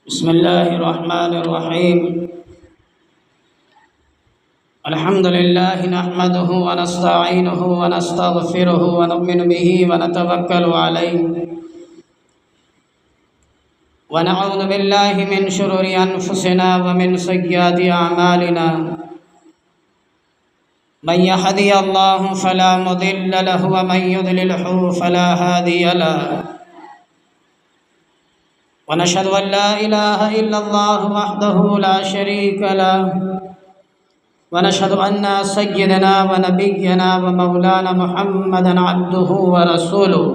بسم الله الرحمن الرحيم. الحمد لله نحمده ونستعينه ونستغفره ونؤمن به ونتوكل عليه ونعوذ بالله من شرور أنفسنا ومن سيئات أعمالنا. من يهدي الله فلا مضل له ومن يضلله فلا هادي له. ونشهد أن لا إله إلا الله وحده لا شريك له ونشهد أن سيدنا ونبينا ومولانا محمدا عبده ورسوله.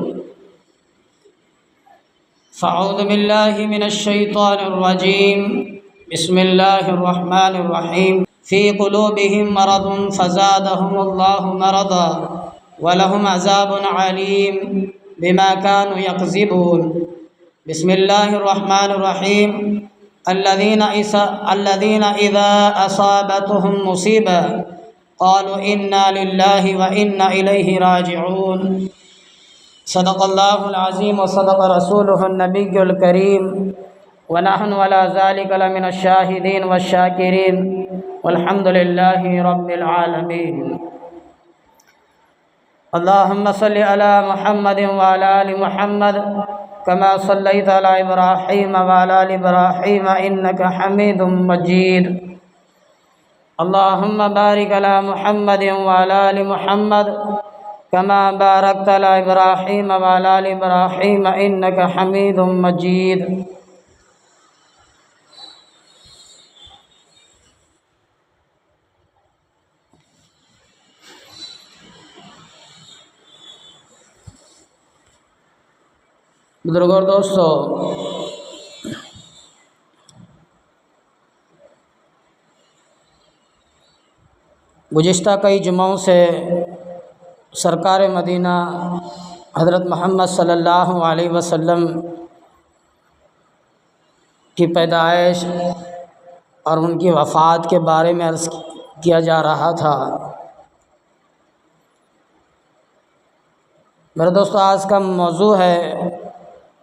فأعوذ بالله من الشيطان الرجيم. بسم الله الرحمن الرحيم. في قلوبهم مرض فزادهم الله مرضا ولهم عذاب عليم بما كانوا يكذبون. بسم الله الرحمن الرحيم. الذين إذا أصابتهم مصيبة قالوا إنا لله وإنا إليه راجعون. صدق الله العظيم وصدق رسوله النبي الكريم ونحن على ذلك لمن الشاهدين والشاكرين والحمد لله رب العالمين. اللهم صل على محمد وعلى آل محمد كما صليت على إبراهيم وعلى آل إبراهيم إنك حميد مجيد. اللهم بارك على محمد وعلى آل محمد كما باركت على إبراهيم وعلى آل إبراهيم إنك حميد مجيد. بزرگوں اور دوستو، گزشتہ کئی جمعوں سے سرکار مدینہ حضرت محمد صلی اللہ علیہ وسلم کی پیدائش اور ان کی وفات کے بارے میں عرض کیا جا رہا تھا. میرے دوستو، آج کا موضوع ہے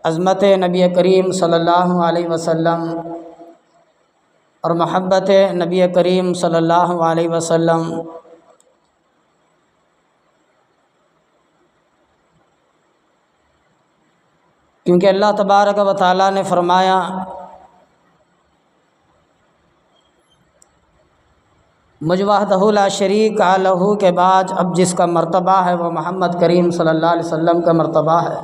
عظمت نبی کریم صلی اللہ علیہ وسلم اور محبت نبی کریم صلی اللہ علیہ وسلم. کیونکہ اللہ تبارک و تعالیٰ نے فرمایا مجھ وحدہ لا شریک لہ کے بعد اب جس کا مرتبہ ہے وہ محمد کریم صلی اللہ علیہ وسلم کا مرتبہ ہے.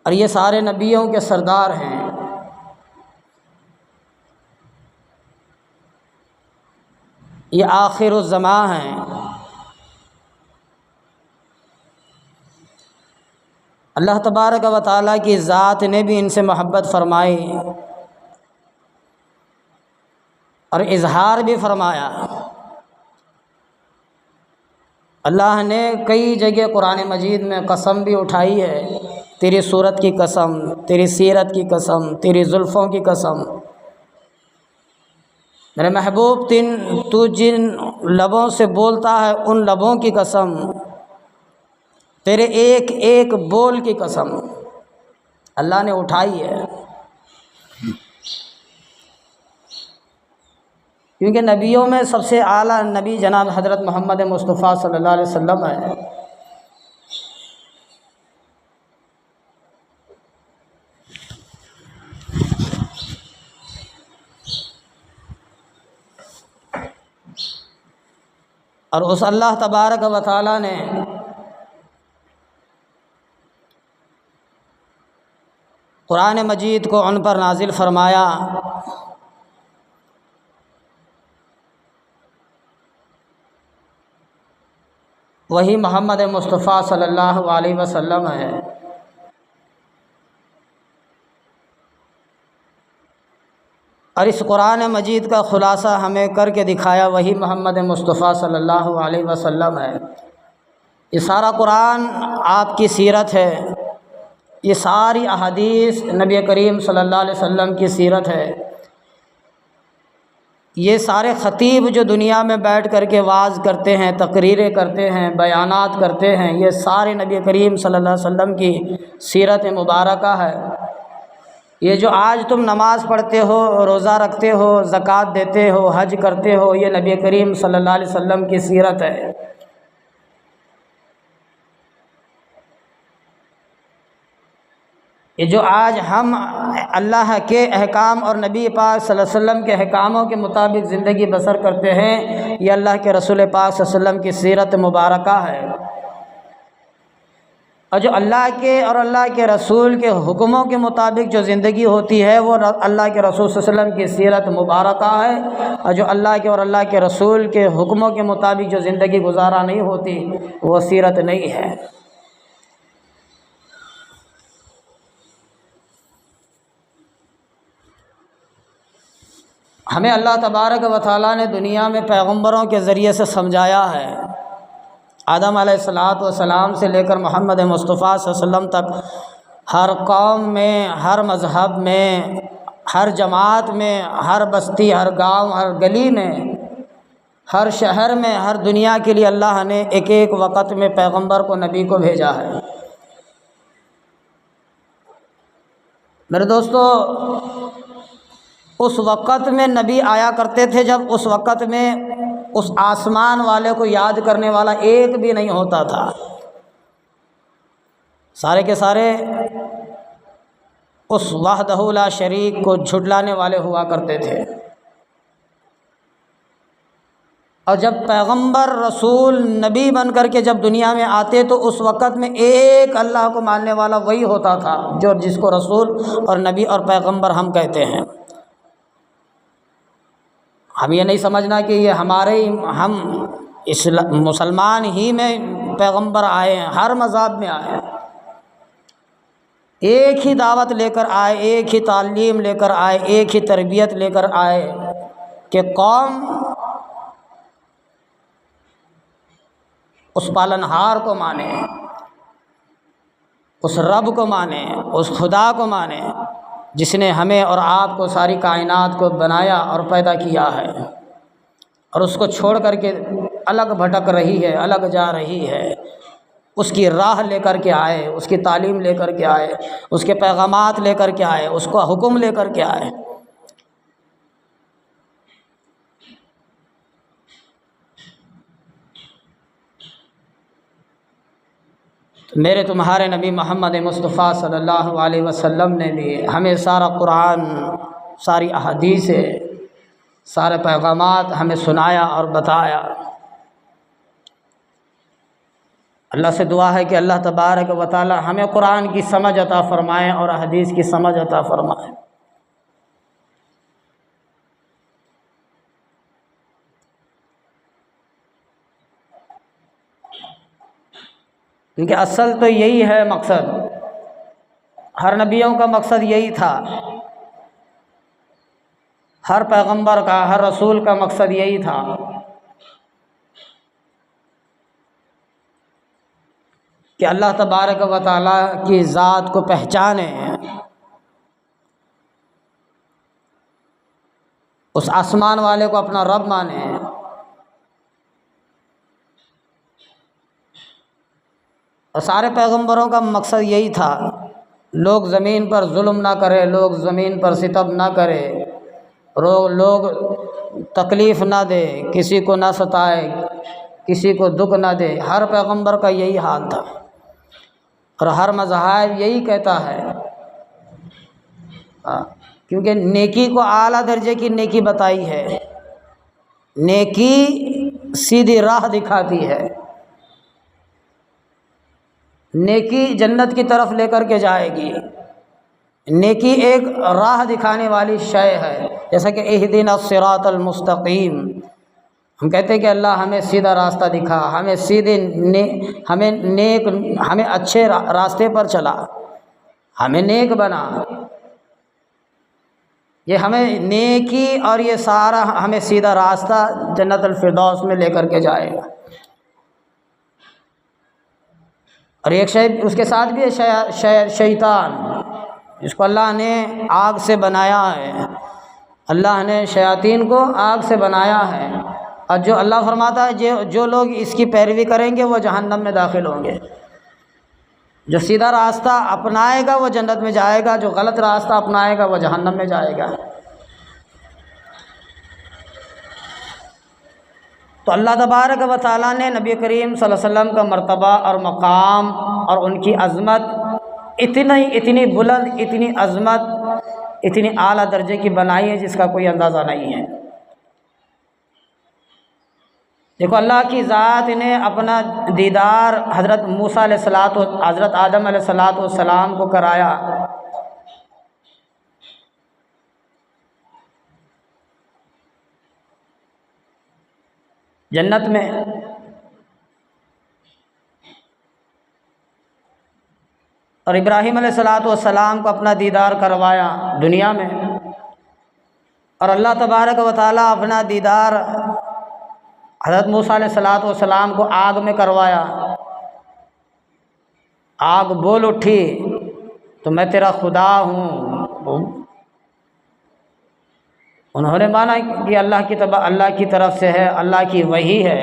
اور یہ سارے نبیوں کے سردار ہیں. یہ آخر الزماں ہیں. اللہ تبارک و تعالیٰ کی ذات نے بھی ان سے محبت فرمائی اور اظہار بھی فرمایا. اللہ نے کئی جگہ قرآن مجید میں قسم بھی اٹھائی ہے، تیری صورت کی قسم، تیری سیرت کی قسم، تیری زلفوں کی قسم. میرے محبوب تو جن لبوں سے بولتا ہے ان لبوں کی قسم، تیرے ایک ایک بول کی قسم اللہ نے اٹھائی ہے. کیونکہ نبیوں میں سب سے اعلیٰ نبی جناب حضرت محمد مصطفیٰ صلی اللہ علیہ وسلم ہے. اور اس اللہ تبارک و تعالیٰ نے قرآن مجید کو ان پر نازل فرمایا. وہی محمد مصطفیٰ صلی اللہ علیہ وسلم ہے. اور اس قرآن مجید کا خلاصہ ہمیں کر کے دکھایا وہی محمد مصطفیٰ صلی اللہ علیہ وسلم ہے. یہ سارا قرآن آپ کی سیرت ہے. یہ ساری احادیث نبی کریم صلی اللہ علیہ وسلم کی سیرت ہے. یہ سارے خطیب جو دنیا میں بیٹھ کر کے وعظ کرتے ہیں، تقریریں کرتے ہیں، بیانات کرتے ہیں، یہ سارے نبی کریم صلی اللہ علیہ وسلم کی سیرت مبارکہ ہے۔ یہ جو آج تم نماز پڑھتے ہو، روزہ رکھتے ہو، زکوٰۃ دیتے ہو، حج کرتے ہو، یہ نبی کریم صلی اللہ علیہ وسلم کی سیرت ہے۔ یہ جو آج ہم اللہ کے احکام اور نبی پاک صلی اللہ علیہ وسلم کے احکاموں کے مطابق زندگی بسر کرتے ہیں، یہ اللہ کے رسول پاک صلی اللہ علیہ وسلم کی سیرت مبارکہ ہے۔ اور جو اللہ کے اور اللہ کے رسول کے حکموں کے مطابق جو زندگی ہوتی ہے وہ اللہ کے رسول صلی اللہ علیہ وسلم کی سیرت مبارکہ ہے، اور جو اللہ کے اور اللہ کے رسول کے حکموں کے مطابق جو زندگی گزارا نہیں ہوتی وہ سیرت نہیں ہے۔ ہمیں اللہ تبارک و تعالیٰ نے دنیا میں پیغمبروں کے ذریعے سے سمجھایا ہے۔ آدم علیہ السلام سے لے کر محمد مصطفیٰ صلی اللہ علیہ وسلم تک ہر قوم میں، ہر مذہب میں، ہر جماعت میں، ہر بستی، ہر گاؤں، ہر گلی میں، ہر شہر میں، ہر دنیا کے لیے اللہ نے ایک ایک وقت میں پیغمبر کو، نبی کو بھیجا ہے۔ میرے دوستو، اس وقت میں نبی آیا کرتے تھے جب اس وقت میں اس آسمان والے کو یاد کرنے والا ایک بھی نہیں ہوتا تھا، سارے کے سارے اس وحدہ لا شریک کو جھٹلانے والے ہوا کرتے تھے۔ اور جب پیغمبر، رسول، نبی بن کر کے جب دنیا میں آتے تو اس وقت میں ایک اللہ کو ماننے والا وہی ہوتا تھا جو جس کو رسول اور نبی اور پیغمبر ہم کہتے ہیں۔ ہم یہ نہیں سمجھنا کہ یہ ہم مسلمان ہی میں پیغمبر آئے ہیں، ہر مذہب میں آئے ہیں، ایک ہی دعوت لے کر آئے، ایک ہی تعلیم لے کر آئے، ایک ہی تربیت لے کر آئے کہ قوم اس پالنہار کو مانے، اس رب کو مانے، اس خدا کو مانے جس نے ہمیں اور آپ کو، ساری کائنات کو بنایا اور پیدا کیا ہے، اور اس کو چھوڑ کر کے الگ بھٹک رہی ہے، الگ جا رہی ہے۔ اس کی راہ لے کر کے آئے، اس کی تعلیم لے کر کے آئے، اس کے پیغامات لے کر کے آئے، اس کو حکم لے کر کے آئے۔ میرے تمہارے نبی محمد مصطفیٰ صلی اللہ علیہ وسلم نے بھی ہمیں سارا قرآن، ساری احادیث، سارے پیغامات ہمیں سنایا اور بتایا۔ اللہ سے دعا ہے کہ اللہ تبارک و تعالی ہمیں قرآن کی سمجھ عطا فرمائے اور حدیث کی سمجھ عطا فرمائے۔ کیونکہ اصل تو یہی ہے مقصد، ہر نبیوں کا مقصد یہی تھا، ہر پیغمبر کا، ہر رسول کا مقصد یہی تھا کہ اللہ تبارک و تعالیٰ کی ذات کو پہچانیں، اس آسمان والے کو اپنا رب مانیں، اور سارے پیغمبروں کا مقصد یہی تھا لوگ زمین پر ظلم نہ کرے، لوگ زمین پر ستم نہ کرے، لوگ تکلیف نہ دے، کسی کو نہ ستائے، کسی کو دکھ نہ دے۔ ہر پیغمبر کا یہی حال تھا، اور ہر مذہب یہی کہتا ہے، کیونکہ نیکی کو اعلیٰ درجے کی نیکی بتائی ہے، نیکی سیدھی راہ دکھاتی ہے، نیکی جنت کی طرف لے کر کے جائے گی، نیکی ایک راہ دکھانے والی شے ہے، جیسا کہ اہدنا الصراط المستقیم، ہم کہتے ہیں کہ اللہ ہمیں سیدھا راستہ دکھا، ہمیں اچھے راستے پر چلا، ہمیں نیک بنا، یہ ہمیں نیکی اور یہ سارا ہمیں سیدھا راستہ جنت الفردوس میں لے کر کے جائے گا۔ اور ایک شے اس کے ساتھ بھی ہے شیطان، جس کو اللہ نے آگ سے بنایا ہے، اللہ نے شیاطین کو آگ سے بنایا ہے، اور جو اللہ فرماتا ہے جو لوگ اس کی پیروی کریں گے وہ جہنم میں داخل ہوں گے۔ جو سیدھا راستہ اپنائے گا وہ جنت میں جائے گا، جو غلط راستہ اپنائے گا وہ جہنم میں جائے گا۔ تو اللہ تبارک و تعالیٰ نے نبی کریم صلی اللہ علیہ وسلم کا مرتبہ اور مقام اور ان کی عظمت اتنی بلند، اتنی عظمت، اتنی اعلیٰ درجے کی بنائی ہے جس کا کوئی اندازہ نہیں ہے۔ دیکھو اللہ کی ذات نے اپنا دیدار حضرت موسیٰ علیہ الصلوۃ حضرت آدم علیہ الصلوۃ والسلام کو کرایا۔ جنت میں اور ابراہیم علیہ الصلوۃ والسلام کو اپنا دیدار کروایا دنیا میں، اور اللہ تبارک و تعالیٰ اپنا دیدار حضرت موسیٰ علیہ الصلوۃ والسلام کو آگ میں کروایا۔ آگ بول اٹھی تو میں تیرا خدا ہوں۔ انہوں نے مانا کہ اللہ کی طرف سے ہے، اللہ کی وحی ہے۔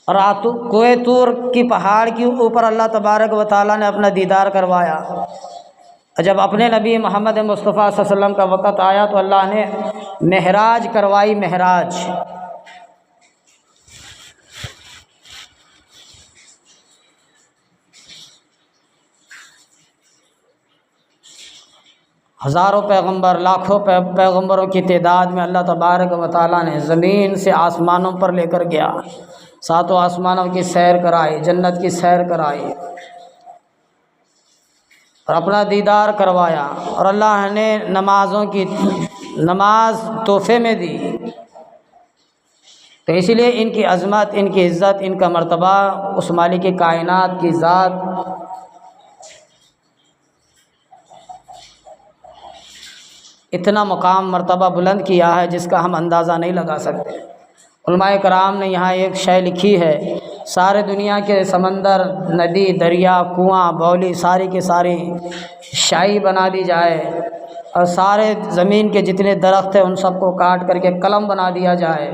اور کوہ طور کی پہاڑ کے اوپر اللہ تبارک و تعالیٰ نے اپنا دیدار کروایا۔ اور جب اپنے نبی محمد مصطفیٰ صلی اللہ علیہ وسلم کا وقت آیا تو اللہ نے معراج کروائی، معراج۔ ہزاروں پیغمبر، لاکھوں پیغمبروں کی تعداد میں اللہ تبارک و تعالیٰ نے زمین سے آسمانوں پر لے کر گیا، ساتوں آسمانوں کی سیر کرائی، جنت کی سیر کرائی اور اپنا دیدار کروایا۔ اور اللہ نے نماز تحفے میں دی، تو اسی لیے ان کی عظمت، ان کی عزت، ان کا مرتبہ اس مالک کائنات کی ذات اتنا مقام مرتبہ بلند کیا ہے جس کا ہم اندازہ نہیں لگا سکتے۔ علماء کرام نے یہاں ایک شے لکھی ہے، سارے دنیا کے سمندر، ندی، دریا، کنواں، باولی ساری کی ساری شاہی بنا دی جائے، اور سارے زمین کے جتنے درخت ہیں ان سب کو کاٹ کر کے قلم بنا دیا جائے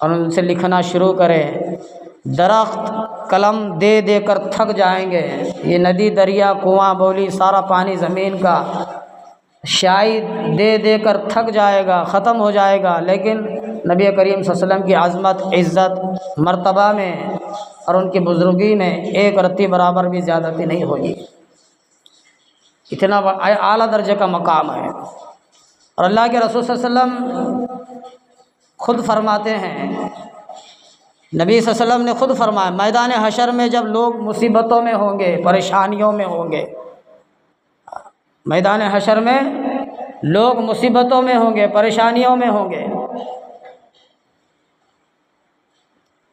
اور ان سے لکھنا شروع کرے، درخت قلم دے دے کر تھک جائیں گے۔ یہ ندی، دریا، کنواں، باولی سارا پانی زمین کا شاہی دے دے کر تھک جائے گا، ختم ہو جائے گا، لیکن نبی کریم صلی اللہ علیہ وسلم کی عظمت، عزت، مرتبہ میں اور ان کی بزرگی میں ایک رتی برابر بھی زیادتی نہیں ہوگی۔ اتنا اعلیٰ درجے کا مقام ہے۔ اور اللہ کے رسول صلی اللہ علیہ وسلم خود فرماتے ہیں، نبی صلی اللہ علیہ وسلم نے خود فرمایا، میدان حشر میں جب لوگ مصیبتوں میں ہوں گے، پریشانیوں میں ہوں گے، میدان حشر میں لوگ مصیبتوں میں ہوں گے، پریشانیوں میں ہوں گے،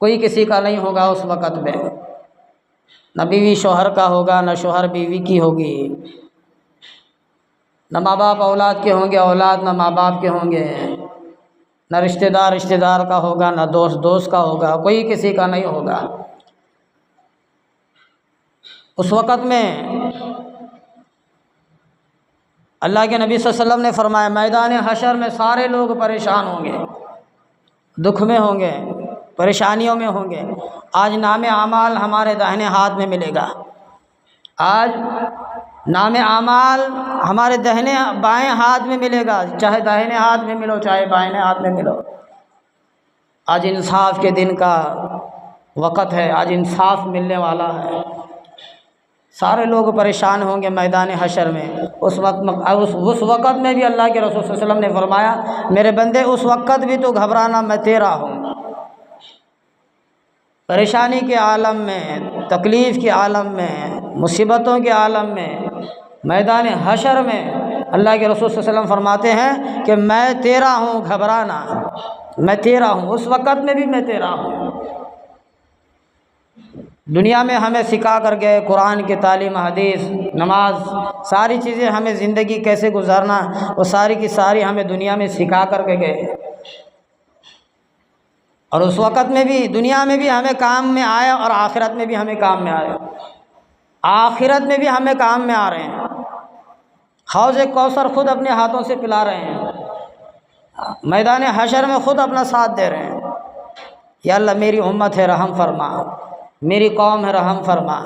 کوئی کسی کا نہیں ہوگا اس وقت میں، نہ بیوی شوہر کا ہوگا، نہ شوہر بیوی کی ہوگی، نہ ماں باپ اولاد کے ہوں گے، اولاد نہ ماں باپ کے ہوں گے، نہ رشتہ دار کا ہوگا، نہ دوست کا ہوگا، کوئی کسی کا نہیں ہوگا۔ اس وقت میں اللہ کے نبی صلی اللہ علیہ وسلم نے فرمایا، میدان حشر میں سارے لوگ پریشان ہوں گے، دکھ میں ہوں گے، پریشانیوں میں ہوں گے۔ آج نام اعمال ہمارے داہنے ہاتھ میں ملے گا، آج نام اعمال ہمارے بائیں ہاتھ میں ملے گا، چاہے داہنے ہاتھ میں ملو چاہے بائیں ہاتھ میں ملو۔ آج انصاف کے دن کا وقت ہے، آج انصاف ملنے والا ہے۔ سارے لوگ پریشان ہوں گے میدان حشر میں۔ اس وقت میں بھی اللہ کے رسول صلی اللہ علیہ وسلم نے فرمایا، میرے بندے اس وقت بھی تو گھبرانا، میں تیرا ہوں۔ پریشانی کے عالم میں، تکلیف کے عالم میں، مصیبتوں کے عالم میں، میدان حشر میں اللہ کے رسول صلی اللہ علیہ وسلم فرماتے ہیں کہ میں تیرا ہوں، گھبرانا، میں تیرا ہوں، اس وقت میں بھی میں تیرا ہوں۔ دنیا میں ہمیں سکھا کر گئے، قرآن کی تعلیم، حدیث، نماز، ساری چیزیں ہمیں زندگی کیسے گزارنا، وہ ساری کی ساری ہمیں دنیا میں سکھا کر کے گئے، اور اس وقت میں بھی دنیا میں بھی ہمیں کام میں آئے اور آخرت میں بھی ہمیں کام میں آئے، آخرت میں بھی ہمیں کام میں آ رہے ہیں۔ حوض کوثر خود اپنے ہاتھوں سے پلا رہے ہیں، میدان حشر میں خود اپنا ساتھ دے رہے ہیں۔ یا اللہ میری امت ہے رحم فرما، میری قوم ہے رحم فرما،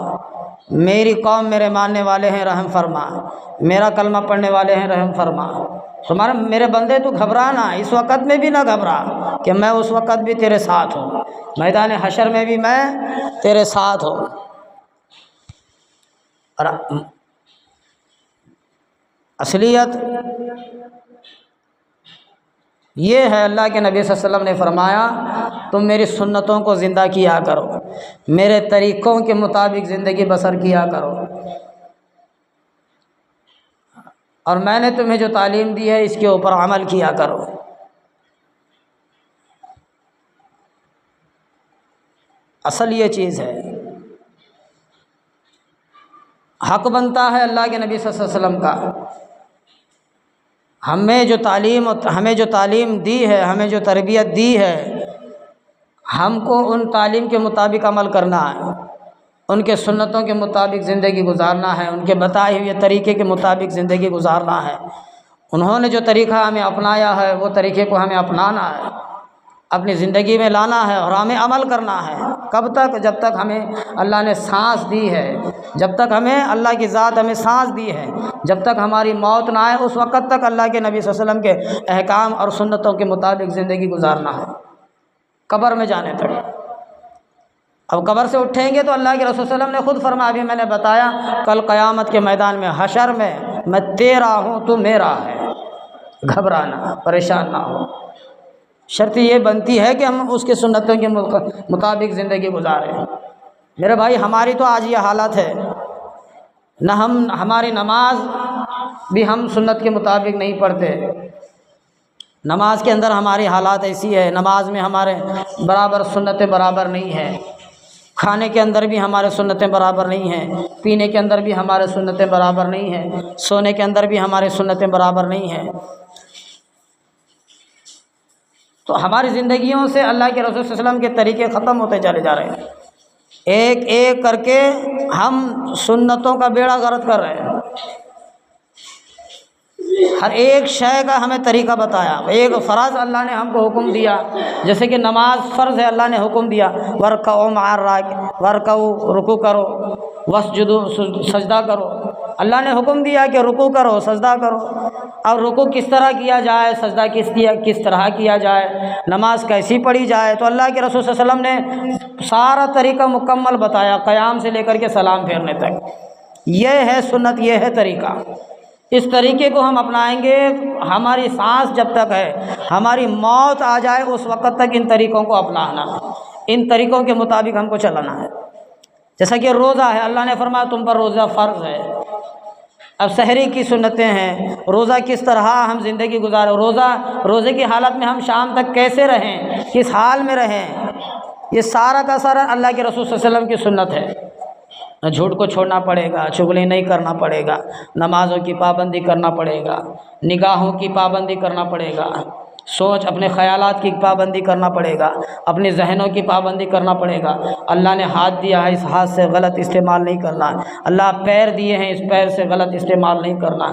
میری قوم میرے ماننے والے ہیں رحم فرما، میرا کلمہ پڑھنے والے ہیں رحم فرما۔ تمہارا میرے بندے تو گھبرانا، اس وقت میں بھی نہ گھبرا کہ میں اس وقت بھی تیرے ساتھ ہوں، میدان حشر میں بھی میں تیرے ساتھ ہوں۔ اور اصلیت یہ ہے، اللہ کے نبی صلی اللہ علیہ وسلم نے فرمایا تم میری سنتوں کو زندہ کیا کرو، میرے طریقوں کے مطابق زندگی بسر کیا کرو، اور میں نے تمہیں جو تعلیم دی ہے اس کے اوپر عمل کیا کرو۔ اصل یہ چیز ہے، حق بنتا ہے اللہ کے نبی صلی اللہ علیہ وسلم کا، ہمیں جو تعلیم دی ہے، ہمیں جو تربیت دی ہے، ہم کو ان تعلیم کے مطابق عمل کرنا ہے، ان کے سنتوں کے مطابق زندگی گزارنا ہے، ان کے بتائے ہوئے طریقے کے مطابق زندگی گزارنا ہے۔ انہوں نے جو طریقہ ہمیں اپنایا ہے وہ طریقے کو ہمیں اپنانا ہے، اپنی زندگی میں لانا ہے اور ہمیں عمل کرنا ہے۔ کب تک؟ جب تک ہمیں اللہ نے سانس دی ہے، جب تک ہمیں اللہ کی ذات ہمیں سانس دی ہے، جب تک ہماری موت نہ آئے اس وقت تک اللہ کے نبی صلی اللہ علیہ وسلم کے احکام اور سنتوں کے مطابق زندگی گزارنا ہے، قبر میں جانے تک۔ اب قبر سے اٹھیں گے تو اللہ کے رسول صلی اللہ علیہ وسلم نے خود فرمایا، ابھی میں نے بتایا، کل قیامت کے میدان میں حشر میں تیرا ہوں تو میرا ہے، گھبرانا، پریشان نہ ہو۔ شرط یہ بنتی ہے کہ ہم اس کے سنتوں کے مطابق زندگی گزاریں۔ میرے بھائی ہماری تو آج یہ حالت ہے، نہ ہماری نماز بھی ہم سنت کے مطابق نہیں پڑھتے، نماز کے اندر ہماری حالات ایسی ہے، نماز میں ہمارے برابر سنتیں برابر نہیں ہیں، کھانے کے اندر بھی ہمارے سنتیں برابر نہیں ہیں، پینے کے اندر بھی ہمارے سنتیں برابر نہیں ہیں، سونے کے اندر بھی ہمارے سنتیں برابر نہیں ہیں۔ تو ہماری زندگیوں سے اللہ کے رسول صلی اللہ علیہ وسلم کے طریقے ختم ہوتے چلے جا رہے ہیں، ایک ایک کر کے ہم سنتوں کا بیڑا غرق کر رہے ہیں۔ ہر ایک شے کا ہمیں طریقہ بتایا، ایک فرض اللہ نے ہم کو حکم دیا، جیسے کہ نماز فرض ہے، اللہ نے حکم دیا ورکعوا مع الراکعین، ورکعوا رکوع کرو، واسجدوا سجدہ کرو، اللہ نے حکم دیا کہ رکوع کرو، سجدہ کرو۔ اور رکوع کس طرح کیا جائے، سجدہ کس طرح کیا جائے، نماز کیسی پڑھی جائے، تو اللہ کے رسول صلی اللہ علیہ وسلم نے سارا طریقہ مکمل بتایا، قیام سے لے کر کے سلام پھیرنے تک۔ یہ ہے سنت، یہ ہے طریقہ۔ اس طریقے کو ہم اپنائیں گے، ہماری سانس جب تک ہے، ہماری موت آ جائے اس وقت تک ان طریقوں کو اپنانا ہے، ان طریقوں کے مطابق ہم کو چلنا ہے۔ جیسا کہ روزہ ہے، اللہ نے فرمایا تم پر روزہ فرض ہے۔ اب سحری کی سنتیں ہیں، روزہ کس طرح ہم زندگی گزاریں، روزے کی حالت میں ہم شام تک کیسے رہیں، کس حال میں رہیں، یہ سارا کا سارا اللہ کے رسول صلی اللہ علیہ وسلم کی سنت ہے۔ نہ جھوٹ کو چھوڑنا پڑے گا، چغلی نہیں کرنا پڑے گا، نمازوں کی پابندی کرنا پڑے گا، نگاہوں کی پابندی کرنا پڑے گا، اپنے خیالات کی پابندی کرنا پڑے گا، اپنے ذہنوں کی پابندی کرنا پڑے گا۔ اللہ نے ہاتھ دیا ہے، اس ہاتھ سے غلط استعمال نہیں کرنا۔ اللہ پیر دیے ہیں، اس پیر سے غلط استعمال نہیں کرنا۔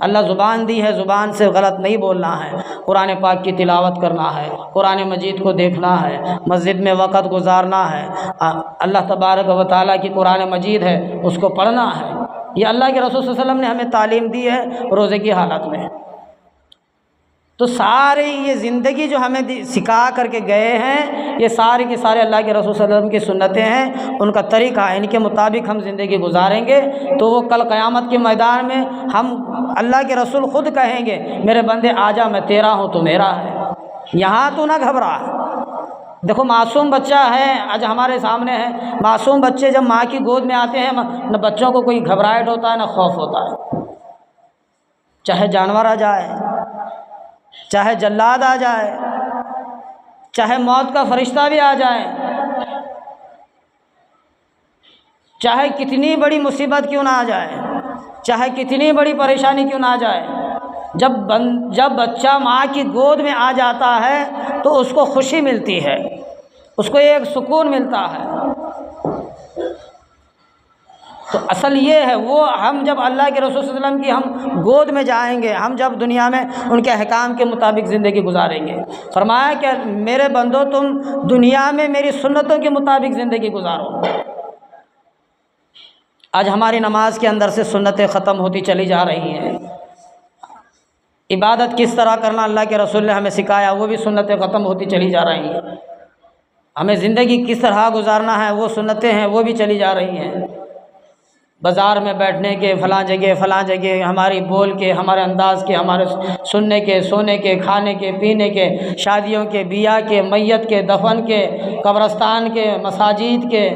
اللہ زبان دی ہے، زبان سے غلط نہیں بولنا ہے۔ قرآن پاک کی تلاوت کرنا ہے، قرآن مجید کو دیکھنا ہے، مسجد میں وقت گزارنا ہے، اللہ تبارک و تعالیٰ کی قرآن مجید ہے اس کو پڑھنا ہے۔ یہ اللہ کے رسول صلی اللہ علیہ وسلم نے ہمیں تعلیم دی ہے روزے کی حالت میں۔ تو سارے یہ زندگی جو ہمیں سکھا کر کے گئے ہیں، یہ سارے کے سارے اللہ کے رسول صلی اللہ علیہ وسلم کی سنتیں ہیں، ان کا طریقہ ہے، ان کے مطابق ہم زندگی گزاریں گے تو وہ کل قیامت کے میدان میں ہم اللہ کے رسول خود کہیں گے میرے بندے آجا، میں تیرا ہوں تو میرا ہے، یہاں تو نہ گھبرا۔ دیکھو معصوم بچہ ہے، آج ہمارے سامنے ہے، معصوم بچے جب ماں کی گود میں آتے ہیں نہ بچوں کو کوئی گھبراہٹ ہوتا ہے نہ خوف ہوتا ہے، چاہے جانور آ جائے، چاہے جلاد آ جائے، چاہے موت کا فرشتہ بھی آ جائے، چاہے کتنی بڑی مصیبت کیوں نہ آ جائے، چاہے کتنی بڑی پریشانی کیوں نہ آ جائے، جب بچہ ماں کی گود میں آ جاتا ہے تو اس کو خوشی ملتی ہے، اس کو ایک سکون ملتا ہے۔ تو اصل یہ ہے، وہ ہم جب اللہ کے رسول صلی اللہ علیہ وسلم کی ہم گود میں جائیں گے، ہم جب دنیا میں ان کے احکام کے مطابق زندگی گزاریں گے، فرمایا کہ میرے بندو تم دنیا میں میری سنتوں کے مطابق زندگی گزارو۔ آج ہماری نماز کے اندر سے سنتیں ختم ہوتی چلی جا رہی ہیں، عبادت کس طرح کرنا اللہ کے رسول نے ہمیں سکھایا وہ بھی سنتیں ختم ہوتی چلی جا رہی ہیں، ہمیں زندگی کس طرح گزارنا ہے وہ سنتیں ہیں وہ بھی چلی جا رہی ہیں۔ بازار میں بیٹھنے کے، فلاں جگہ ہماری بول کے، ہمارے انداز کے، ہمارے سننے کے، سونے کے، کھانے کے، پینے کے، شادیوں کے، بیاہ کے، میت کے، دفن کے، قبرستان کے، مساجد کے،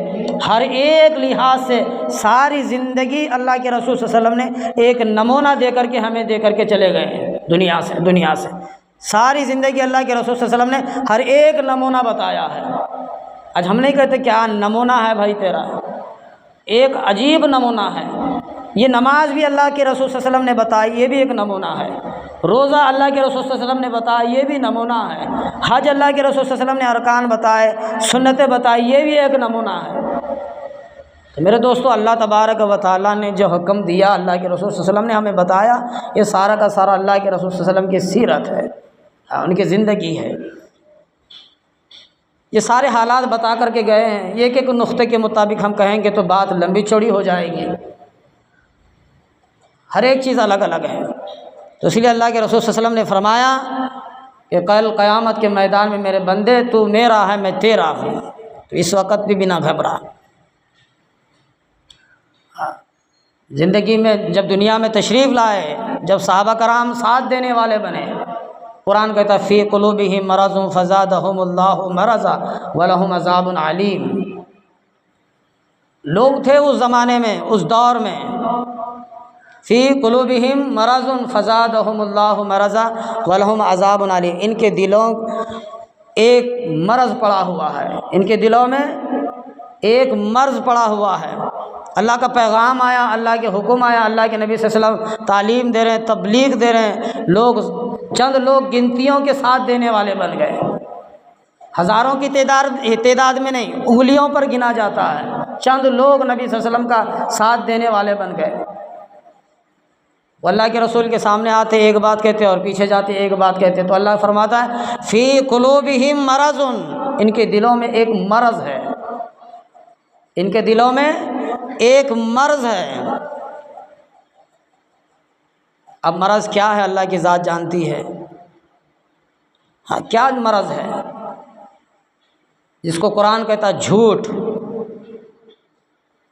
ہر ایک لحاظ سے ساری زندگی اللہ کے رسول صلی اللہ علیہ وسلم نے ایک نمونہ دے کر کے ہمیں دے کر کے چلے گئے ہیں دنیا سے ساری زندگی اللہ کے رسول صلی اللہ علیہ وسلم نے ہر ایک نمونہ بتایا ہے۔ آج ہم نہیں کہتے کیا نمونہ ہے بھائی تیرا، ایک عجیب نمونہ ہے۔ یہ نماز بھی اللہ کے رسول صلی اللہ علیہ وسلم نے بتائی، یہ بھی ایک نمونہ ہے۔ روزہ اللہ کے رسول صلی اللہ علیہ وسلم نے بتایا، یہ بھی نمونہ ہے۔ حج اللہ کے رسول صلی اللہ علیہ وسلم نے ارکان بتائے، سنتیں بتائی، یہ بھی ایک نمونہ ہے۔ تو میرے دوستو، اللہ تبارک و تعالیٰ نے جو حکم دیا، اللہ کے رسول صلی اللہ علیہ وسلم نے ہمیں بتایا، یہ سارا کا سارا اللہ کے رسول صلی اللہ علیہ وسلم کی سیرت ہے، ان کی زندگی ہے۔ یہ سارے حالات بتا کر کے گئے ہیں، ایک ایک نقطے کے مطابق ہم کہیں گے تو بات لمبی چوڑی ہو جائے گی، ہر ایک چیز الگ الگ ہے۔ تو اس لیے اللہ کے رسول صلی اللہ علیہ وسلم نے فرمایا کہ کل قیامت کے میدان میں میرے بندے تو میرا ہے میں تیرا ہوں، تو اس وقت بھی نہ گھبرا۔ زندگی میں جب دنیا میں تشریف لائے، جب صحابہ کرام ساتھ دینے والے بنے، قرآن کہتا ہے فی قلوبہم مرض فزادہم اللہ مرضا ولہم عذاب علیم۔ لوگ تھے اس زمانے میں، اس دور میں، فی قلوبہم مرض فزادہم اللہ مرضا ولہم عذاب علیم، ان کے دلوں ایک مرض پڑا ہوا ہے، ان کے دلوں میں ایک مرض پڑا ہوا ہے۔ اللہ کا پیغام آیا، اللہ کے حکم آیا، اللہ کے نبی صلی اللہ علیہ وسلم تعلیم دے رہے ہیں، تبلیغ دے رہے ہیں، لوگ چند لوگ گنتیوں کے ساتھ دینے والے بن گئے، ہزاروں کی تعداد میں نہیں، انگلیوں پر گنا جاتا ہے، چند لوگ نبی صلی اللہ علیہ وسلم کا ساتھ دینے والے بن گئے۔ وہ اللہ کے رسول کے سامنے آتے ایک بات کہتے اور پیچھے جاتے ایک بات کہتے، تو اللہ فرماتا ہے فی قلوبہم مرض، ان کے دلوں میں ایک مرض ہے، ان کے دلوں میں ایک مرض ہے۔ اب مرض کیا ہے اللہ کی ذات جانتی ہے، ہاں کیا مرض ہے، جس کو قرآن کہتا ہے جھوٹ،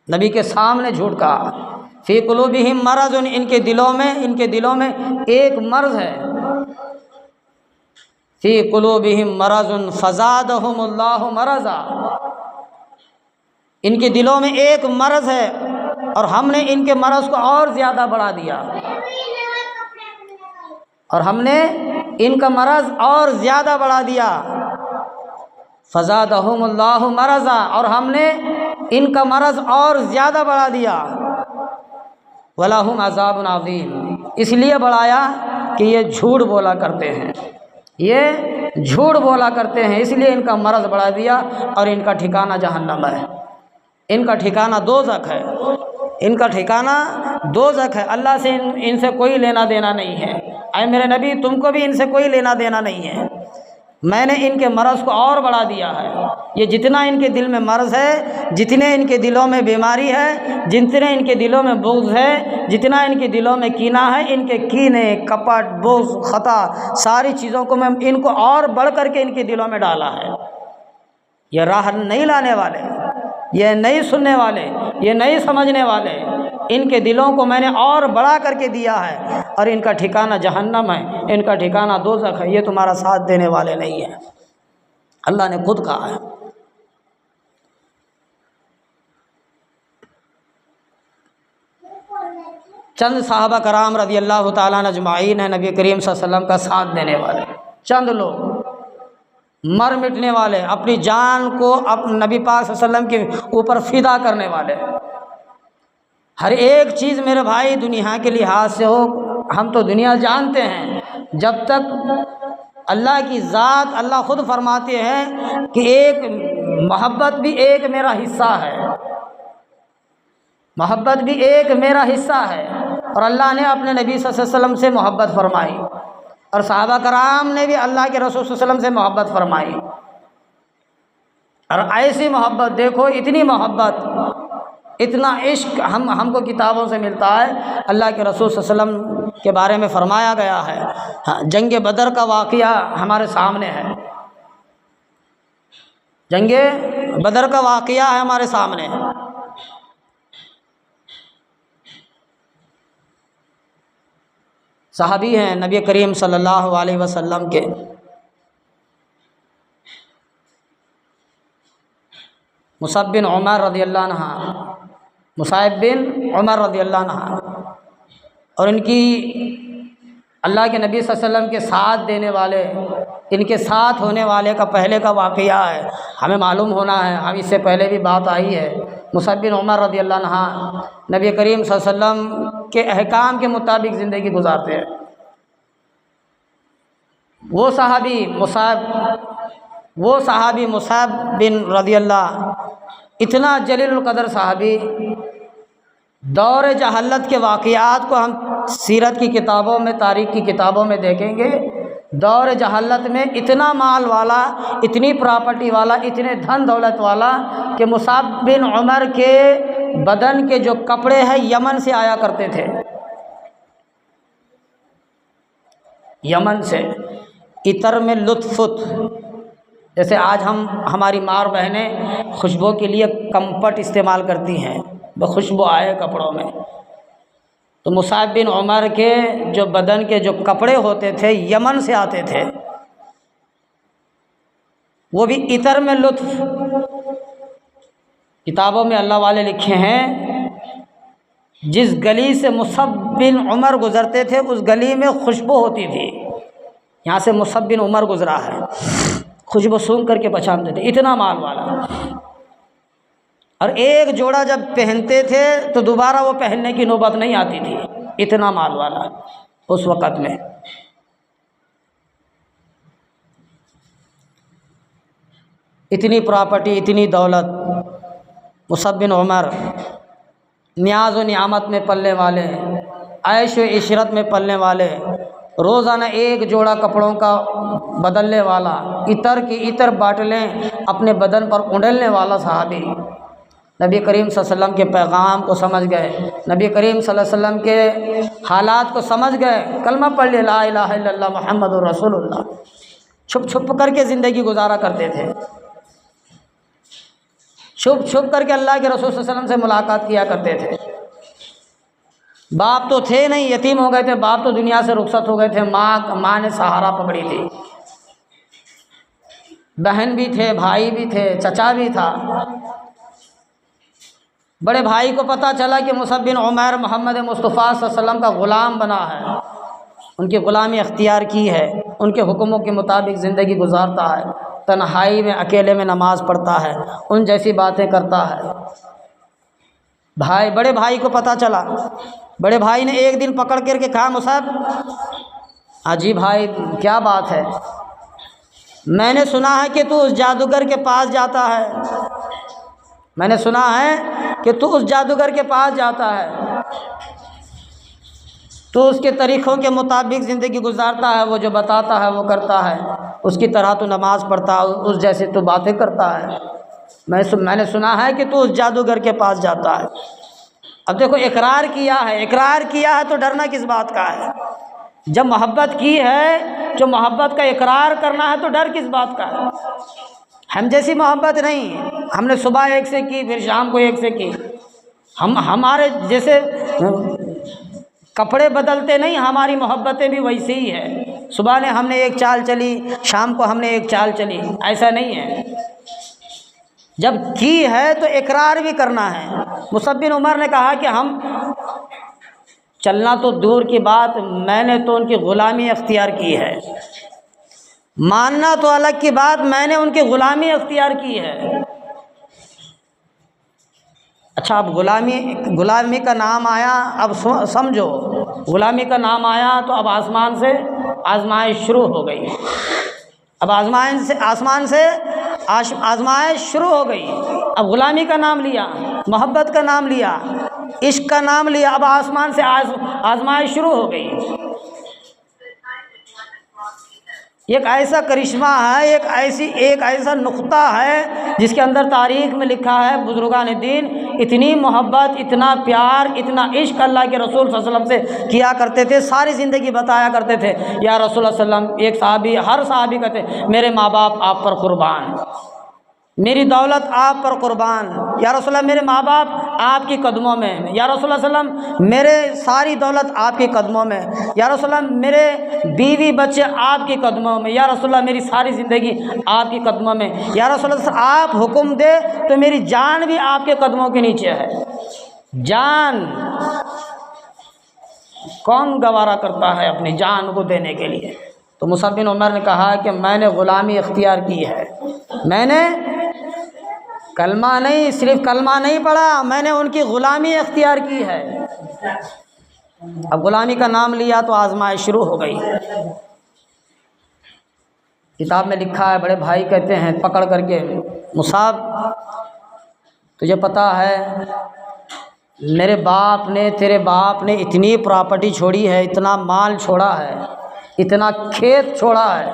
نبی کے سامنے جھوٹ کہا، فی قلوبہم مرض، ان کے دلوں میں ایک مرض ہے، فی قلوبہم مرض فزادہم اللہ مرضا، ان کے دلوں میں ایک مرض ہے اور ہم نے ان کے مرض کو اور زیادہ بڑھا دیا، اور ہم نے ان کا مرض اور زیادہ بڑھا دیا، فزادہم اللہ مرضا، اور ہم نے ان کا مرض اور زیادہ بڑھا دیا، ولہم عذاب عظیم، اس لیے بڑھایا کہ یہ جھوٹ بولا کرتے ہیں، یہ جھوٹ بولا کرتے ہیں، اس لیے ان کا مرض بڑھا دیا، اور ان کا ٹھکانہ جہنم ہے، ان کا ٹھکانہ دوزخ ہے، ان کا ٹھکانہ دوزخ ہے۔ اللہ سے ان سے کوئی لینا دینا نہیں ہے، اے میرے نبی تم کو بھی ان سے کوئی لینا دینا نہیں ہے، میں نے ان کے مرض کو اور بڑھا دیا ہے۔ یہ جتنا ان کے دل میں مرض ہے، جتنے ان کے دلوں میں بیماری ہے، جتنے ان کے دلوں میں بغض ہے، جتنا ان کے دلوں میں کینہ ہے، ان کے کینے، کپٹ، بغض، خطا، ساری چیزوں کو میں ان کو اور بڑھ کر کے ان کے دلوں میں ڈالا ہے۔ یہ راہ نہیں لانے والے، یہ نہیں سننے والے، یہ نہیں سمجھنے والے، ان کے دلوں کو میں نے اور بڑھا کر کے دیا ہے، اور ان کا ٹھکانہ جہنم ہے، ان کا ٹھکانہ دوزخ ہے، یہ تمہارا ساتھ دینے والے نہیں ہیں، اللہ نے خود کہا ہے۔ چند صحابہ کرام رضی اللہ تعالیٰ عنہ اجمعین ہیں نبی کریم صلی اللہ علیہ وسلم کا ساتھ دینے والے، چند لوگ مر مٹنے والے، اپنی جان کو نبی پاک صلی اللہ علیہ وسلم کے اوپر فدا کرنے والے۔ ہر ایک چیز میرے بھائی دنیا کے لحاظ سے ہو، ہم تو دنیا جانتے ہیں، جب تک اللہ کی ذات، اللہ خود فرماتے ہیں کہ ایک محبت بھی ایک میرا حصہ ہے، محبت بھی ایک میرا حصہ ہے، اور اللہ نے اپنے نبی صلی اللہ علیہ وسلم سے محبت فرمائی، اور صحابہ کرام نے بھی اللہ کے رسول صلی اللہ علیہ وسلم سے محبت فرمائی۔ اور ایسی محبت دیکھو، اتنی محبت، اتنا عشق ہم کو کتابوں سے ملتا ہے۔ اللہ کے رسول صلی اللہ علیہ وسلم کے بارے میں فرمایا گیا ہے، جنگ بدر کا واقعہ ہمارے سامنے ہے، جنگ بدر کا واقعہ ہے ہمارے سامنے۔ صحابی ہیں نبی کریم صلی اللہ علیہ وسلم کے، مصعب بن عمر رضی اللہ عنہ، مصعب بن عمر رضی اللہ عنہ، اور ان کی اللہ کے نبی صلی اللہ علیہ وسلم کے ساتھ دینے والے، ان کے ساتھ ہونے والے کا پہلے کا واقعہ ہے، ہمیں معلوم ہونا ہے، ہم اس سے پہلے بھی بات آئی ہے۔ مصعب بن عمر رضی اللہ عنہ نبی کریم صلی اللہ علیہ وسلم کے احکام کے مطابق زندگی گزارتے ہیں۔ وہ صحابی مصعب بن رضی اللہ، اتنا جلیل القدر صحابی، دور جہالت کے واقعات کو ہم سیرت کی کتابوں میں، تاریخ کی کتابوں میں دیکھیں گے، دور جہالت میں اتنا مال والا، اتنی پراپرٹی والا، اتنے دھن دولت والا کہ مصعب بن عمر کے بدن کے جو کپڑے ہیں یمن سے آیا کرتے تھے، یمن سے، عطر میں لطفت، جیسے آج ہماری ماں بہنیں خوشبو کے لیے کمفرٹ استعمال کرتی ہیں، خوشبو آئے کپڑوں میں، تو مصعب بن عمر کے جو بدن کے جو کپڑے ہوتے تھے یمن سے آتے تھے، وہ بھی عطر میں لطف۔ کتابوں میں اللہ والے لکھے ہیں، جس گلی سے مصعب بن عمر گزرتے تھے اس گلی میں خوشبو ہوتی تھی، یہاں سے مصعب بن عمر گزرا ہے، خوشبو سونگھ کر کے پہچانتے تھے، اتنا مال والا۔ اور ایک جوڑا جب پہنتے تھے تو دوبارہ وہ پہننے کی نوبت نہیں آتی تھی، اتنا مال والا اس وقت میں۔ اتنی پراپرٹی، اتنی دولت، مصعب بن عمر نیاز و نعمت میں پلنے والے، عیش و عشرت میں پلنے والے، روزانہ ایک جوڑا کپڑوں کا بدلنے والا، عطر کی عطر باٹلیں اپنے بدن پر اونڈلنے والا صحابی، نبی کریم صلی اللہ علیہ وسلم کے پیغام کو سمجھ گئے، نبی کریم صلی اللہ علیہ وسلم کے حالات کو سمجھ گئے، کلمہ پڑھ لے لا الہ الا اللہ محمد رسول اللہ، چھپ چھپ کر کے زندگی گزارا کرتے تھے، چھپ چھپ کر کے اللہ کے رسول صلی اللہ علیہ وسلم سے ملاقات کیا کرتے تھے۔ باپ تو تھے نہیں، یتیم ہو گئے تھے، باپ تو دنیا سے رخصت ہو گئے تھے، ماں نے سہارا پکڑی تھی، بہن بھی تھے، بھائی بھی تھے، چچا بھی تھا۔ بڑے بھائی کو پتہ چلا کہ مصعب بن عمر محمد مصطفیٰ صلی اللہ علیہ وسلم کا غلام بنا ہے، ان کی غلامی اختیار کی ہے، ان کے حکموں کے مطابق زندگی گزارتا ہے، تنہائی میں اکیلے میں نماز پڑھتا ہے، ان جیسی باتیں کرتا ہے۔ بڑے بھائی کو پتہ چلا، بڑے بھائی نے ایک دن پکڑ کر کے کہا، مصعب، جی بھائی کیا بات ہے؟ میں نے سنا ہے کہ تو اس جادوگر کے پاس جاتا ہے، میں نے سنا ہے کہ تو اس جادوگر کے پاس جاتا ہے، تو اس کے طریقوں کے مطابق زندگی گزارتا ہے، وہ جو بتاتا ہے وہ کرتا ہے، اس کی طرح تو نماز پڑھتا ہے، اس جیسے تو باتیں کرتا ہے، میں نے سنا ہے کہ تو اس جادوگر کے پاس جاتا ہے۔ اب دیکھو، اقرار کیا ہے تو ڈرنا کس بات کا ہے؟ جب محبت کی ہے، جو محبت کا اقرار کرنا ہے تو ڈر کس بات کا ہے؟ ہم جیسی محبت نہیں، ہم نے صبح ایک سے کی، پھر شام کو ایک سے کی، ہمارے جیسے کپڑے بدلتے نہیں، ہماری محبتیں بھی ویسے ہی ہے، صبح نے ہم نے ایک چال چلی، شام کو ہم نے ایک چال چلی، ایسا نہیں ہے۔ جب کی ہے تو اقرار بھی کرنا ہے۔ مصعب بن عمر نے کہا کہ ہم چلنا تو دور کی بات، میں نے تو ان کی غلامی اختیار کی ہے، ماننا تو الگ کی بات، میں نے ان کی غلامی اختیار کی ہے۔ اچھا، اب غلامی کا نام آیا، اب سمجھو، غلامی کا نام آیا تو اب آسمان سے آزمائش شروع ہو گئی، اب آسمان سے آزمائش شروع ہو گئی۔ اب غلامی کا نام لیا، محبت کا نام لیا، عشق کا نام لیا، اب آسمان سے آزمائش شروع ہو گئی۔ ایک ایسا کرشمہ ہے، ایک ایسا نقطہ ہے جس کے اندر تاریخ میں لکھا ہے بزرگان دین اتنی محبت، اتنا پیار، اتنا عشق اللہ کے رسول صلی اللہ علیہ وسلم سے کیا کرتے تھے، ساری زندگی بتایا کرتے تھے یا رسول اللہ صلی اللہ علیہ وسلم۔ ایک صحابی، ہر صحابی کہتے میرے ماں باپ آپ پر قربان، میری دولت آپ پر قربان، یا رسول اللہ میرے ماں باپ آپ کی قدموں میں، یا رسول اللہ صلی اللہ علیہ وسلم میرے ساری دولت آپ کے قدموں میں، یا رسول اللہ میرے بیوی بچے آپ کی قدموں میں، یا رسول اللہ میری ساری زندگی آپ کی قدموں میں، یا رسول اللہ آپ حکم دے تو میری جان بھی آپ کے قدموں کے نیچے ہے۔ جان کون گوارا کرتا ہے اپنی جان کو دینے کے لیے؟ تو مصعب بن عمر نے کہا کہ میں نے غلامی اختیار کی ہے، میں نے کلمہ نہیں، صرف کلمہ نہیں پڑھا، میں نے ان کی غلامی اختیار کی ہے۔ اب غلامی کا نام لیا تو آزمائش شروع ہو گئی۔ کتاب میں لکھا ہے، بڑے بھائی کہتے ہیں پکڑ کر کے، مصعب تجھے پتہ ہے میرے باپ نے، تیرے باپ نے اتنی پراپرٹی چھوڑی ہے، اتنا مال چھوڑا ہے، اتنا کھیت چھوڑا ہے،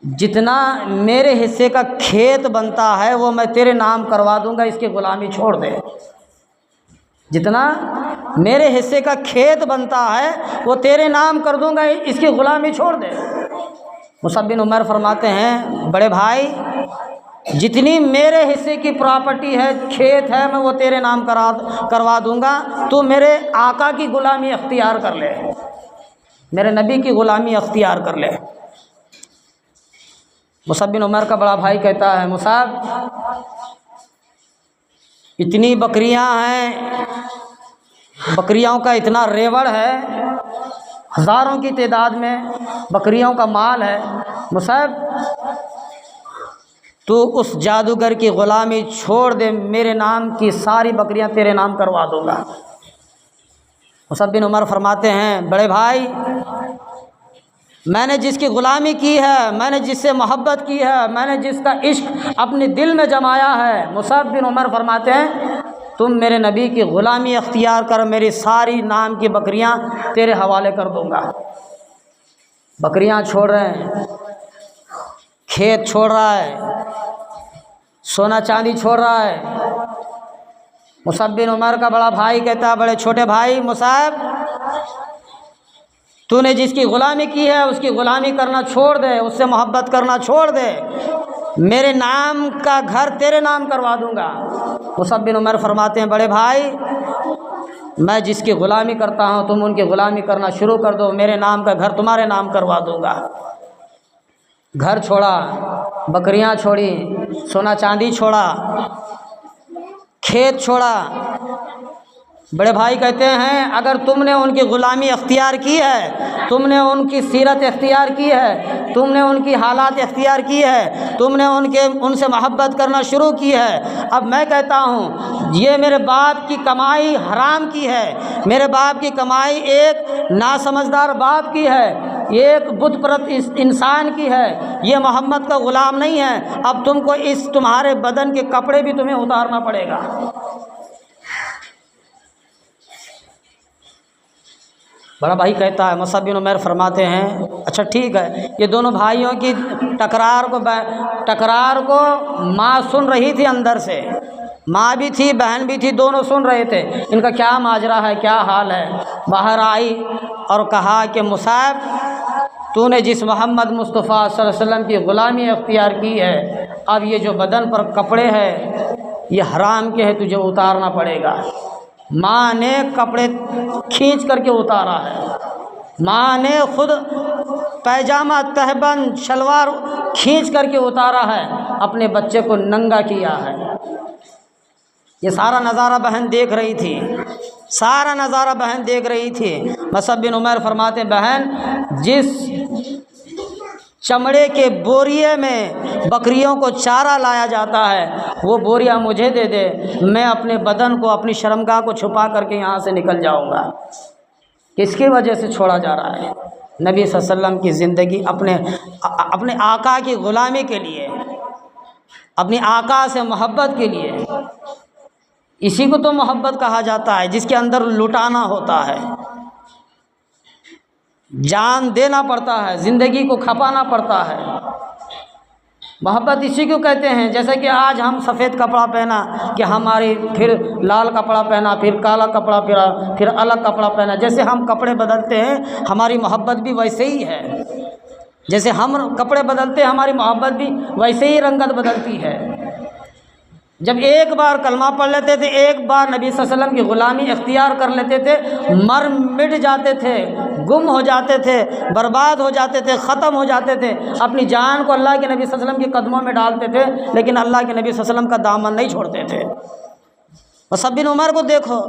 جتنا میرے حصے کا کھیت بنتا ہے وہ میں تیرے نام کروا دوں گا، اس کی غلامی چھوڑ دے۔ جتنا میرے حصے کا کھیت بنتا ہے وہ تیرے نام کر دوں گا، اس کی غلامی چھوڑ دے۔ مصعب بن عمر فرماتے ہیں بڑے بھائی جتنی میرے حصے کی پراپرٹی ہے، کھیت ہے، میں وہ تیرے نام کروا دوں گا، تو میرے آقا کی غلامی اختیار کر لے، میرے نبی کی غلامی اختیار کر لے۔ مصعب بن عمر کا بڑا بھائی کہتا ہے مصعب اتنی بکریاں ہیں، بکریوں کا اتنا ریوڑ ہے، ہزاروں کی تعداد میں بکریوں کا مال ہے، مصعب تو اس جادوگر کی غلامی چھوڑ دے، میرے نام کی ساری بکریاں تیرے نام کروا دوں گا۔ مصعب بن عمر فرماتے ہیں بڑے بھائی میں نے جس کی غلامی کی ہے، میں نے جس سے محبت کی ہے، میں نے جس کا عشق اپنے دل میں جمایا ہے، مصعب بن عمر فرماتے ہیں تم میرے نبی کی غلامی اختیار کر، میری ساری نام کی بکریاں تیرے حوالے کر دوں گا۔ بکریاں چھوڑ رہے ہیں، کھیت چھوڑ رہا ہے، سونا چاندی چھوڑ رہا ہے۔ مصعب بن عمر کا بڑا بھائی کہتا ہے بڑے چھوٹے بھائی مصعب تو نے جس کی غلامی کی ہے اس کی غلامی کرنا چھوڑ دے، اس سے محبت کرنا چھوڑ دے، میرے نام کا گھر تیرے نام کروا دوں گا۔ مصعب بن عمر فرماتے ہیں بڑے بھائی میں جس کی غلامی کرتا ہوں تم ان کی غلامی کرنا شروع کر دو، میرے نام کا گھر تمہارے نام کروا دوں گا۔ گھر چھوڑا، بکریاں چھوڑی، سونا چاندی چھوڑا، کھیت چھوڑا۔ بڑے بھائی کہتے ہیں اگر تم نے ان کی غلامی اختیار کی ہے، تم نے ان کی سیرت اختیار کی ہے، تم نے ان کی حالات اختیار کی ہے، تم نے ان سے محبت کرنا شروع کی ہے، اب میں کہتا ہوں یہ میرے باپ کی کمائی حرام کی ہے، میرے باپ کی کمائی ایک ناسمجھدار باپ کی ہے، ایک بت پرست انسان کی ہے، یہ محمد کا غلام نہیں ہے، اب تم کو اس تمہارے بدن کے کپڑے بھی تمہیں اتارنا پڑے گا۔ بڑا بھائی کہتا ہے مصعب بن عمر فرماتے ہیں اچھا ٹھیک ہے۔ یہ دونوں بھائیوں کی ٹکرار کو ماں سن رہی تھی اندر سے، ماں بھی تھی بہن بھی تھی، دونوں سن رہے تھے ان کا کیا ماجرا ہے، کیا حال ہے۔ باہر آئی اور کہا کہ مصعب تو نے جس محمد مصطفیٰ صلی اللہ علیہ وسلم کی غلامی اختیار کی ہے، اب یہ جو بدن پر کپڑے ہیں یہ حرام کے ہیں، تجھے اتارنا پڑے گا۔ ماں نے کپڑے کھینچ کر کے اتارا ہے، ماں نے خود پیجامہ تہبند شلوار کھینچ کر کے اتارا ہے، اپنے بچے کو ننگا کیا ہے۔ یہ سارا نظارہ بہن دیکھ رہی تھی، سارا نظارہ بہن دیکھ رہی تھی۔ مصعب بن عمر فرماتے بہن جس چمڑے کے بوریے میں بکریوں کو چارہ لایا جاتا ہے وہ بوریا مجھے دے دے، میں اپنے بدن کو اپنی شرمگاہ کو چھپا کر کے یہاں سے نکل جاؤں گا۔ کس کی وجہ سے چھوڑا جا رہا ہے؟ نبی صلی اللہ علیہ وسلم کی زندگی اپنے آقا کی غلامی کے لیے، اپنی آقا سے محبت کے لیے۔ اسی کو تو محبت کہا جاتا ہے، جس کے اندر لٹانا ہوتا ہے، جان دینا پڑتا ہے، زندگی کو کھپانا پڑتا ہے۔ محبت اسی کو کہتے ہیں۔ جیسے کہ آج ہم سفید کپڑا پہنا کہ ہماری، پھر لال کپڑا پہنا، پھر کالا کپڑا پہنا، پھر الگ کپڑا پہنا، جیسے ہم کپڑے بدلتے ہیں ہماری محبت بھی ویسے ہی ہے۔ جیسے ہم کپڑے بدلتے ہیں ہماری محبت بھی ویسے ہی رنگت بدلتی ہے۔ جب ایک بار کلمہ پڑھ لیتے تھے، ایک بار نبی صلی اللہ علیہ وسلم کی غلامی اختیار کر لیتے تھے، مر مٹ جاتے تھے، گم ہو جاتے تھے، برباد ہو جاتے تھے، ختم ہو جاتے تھے، اپنی جان کو اللہ کے نبی صلی اللہ علیہ وسلم کے قدموں میں ڈالتے تھے، لیکن اللہ کے نبی صلی اللہ علیہ وسلم کا دامن نہیں چھوڑتے تھے۔ مصعب بن عمر کو دیکھو،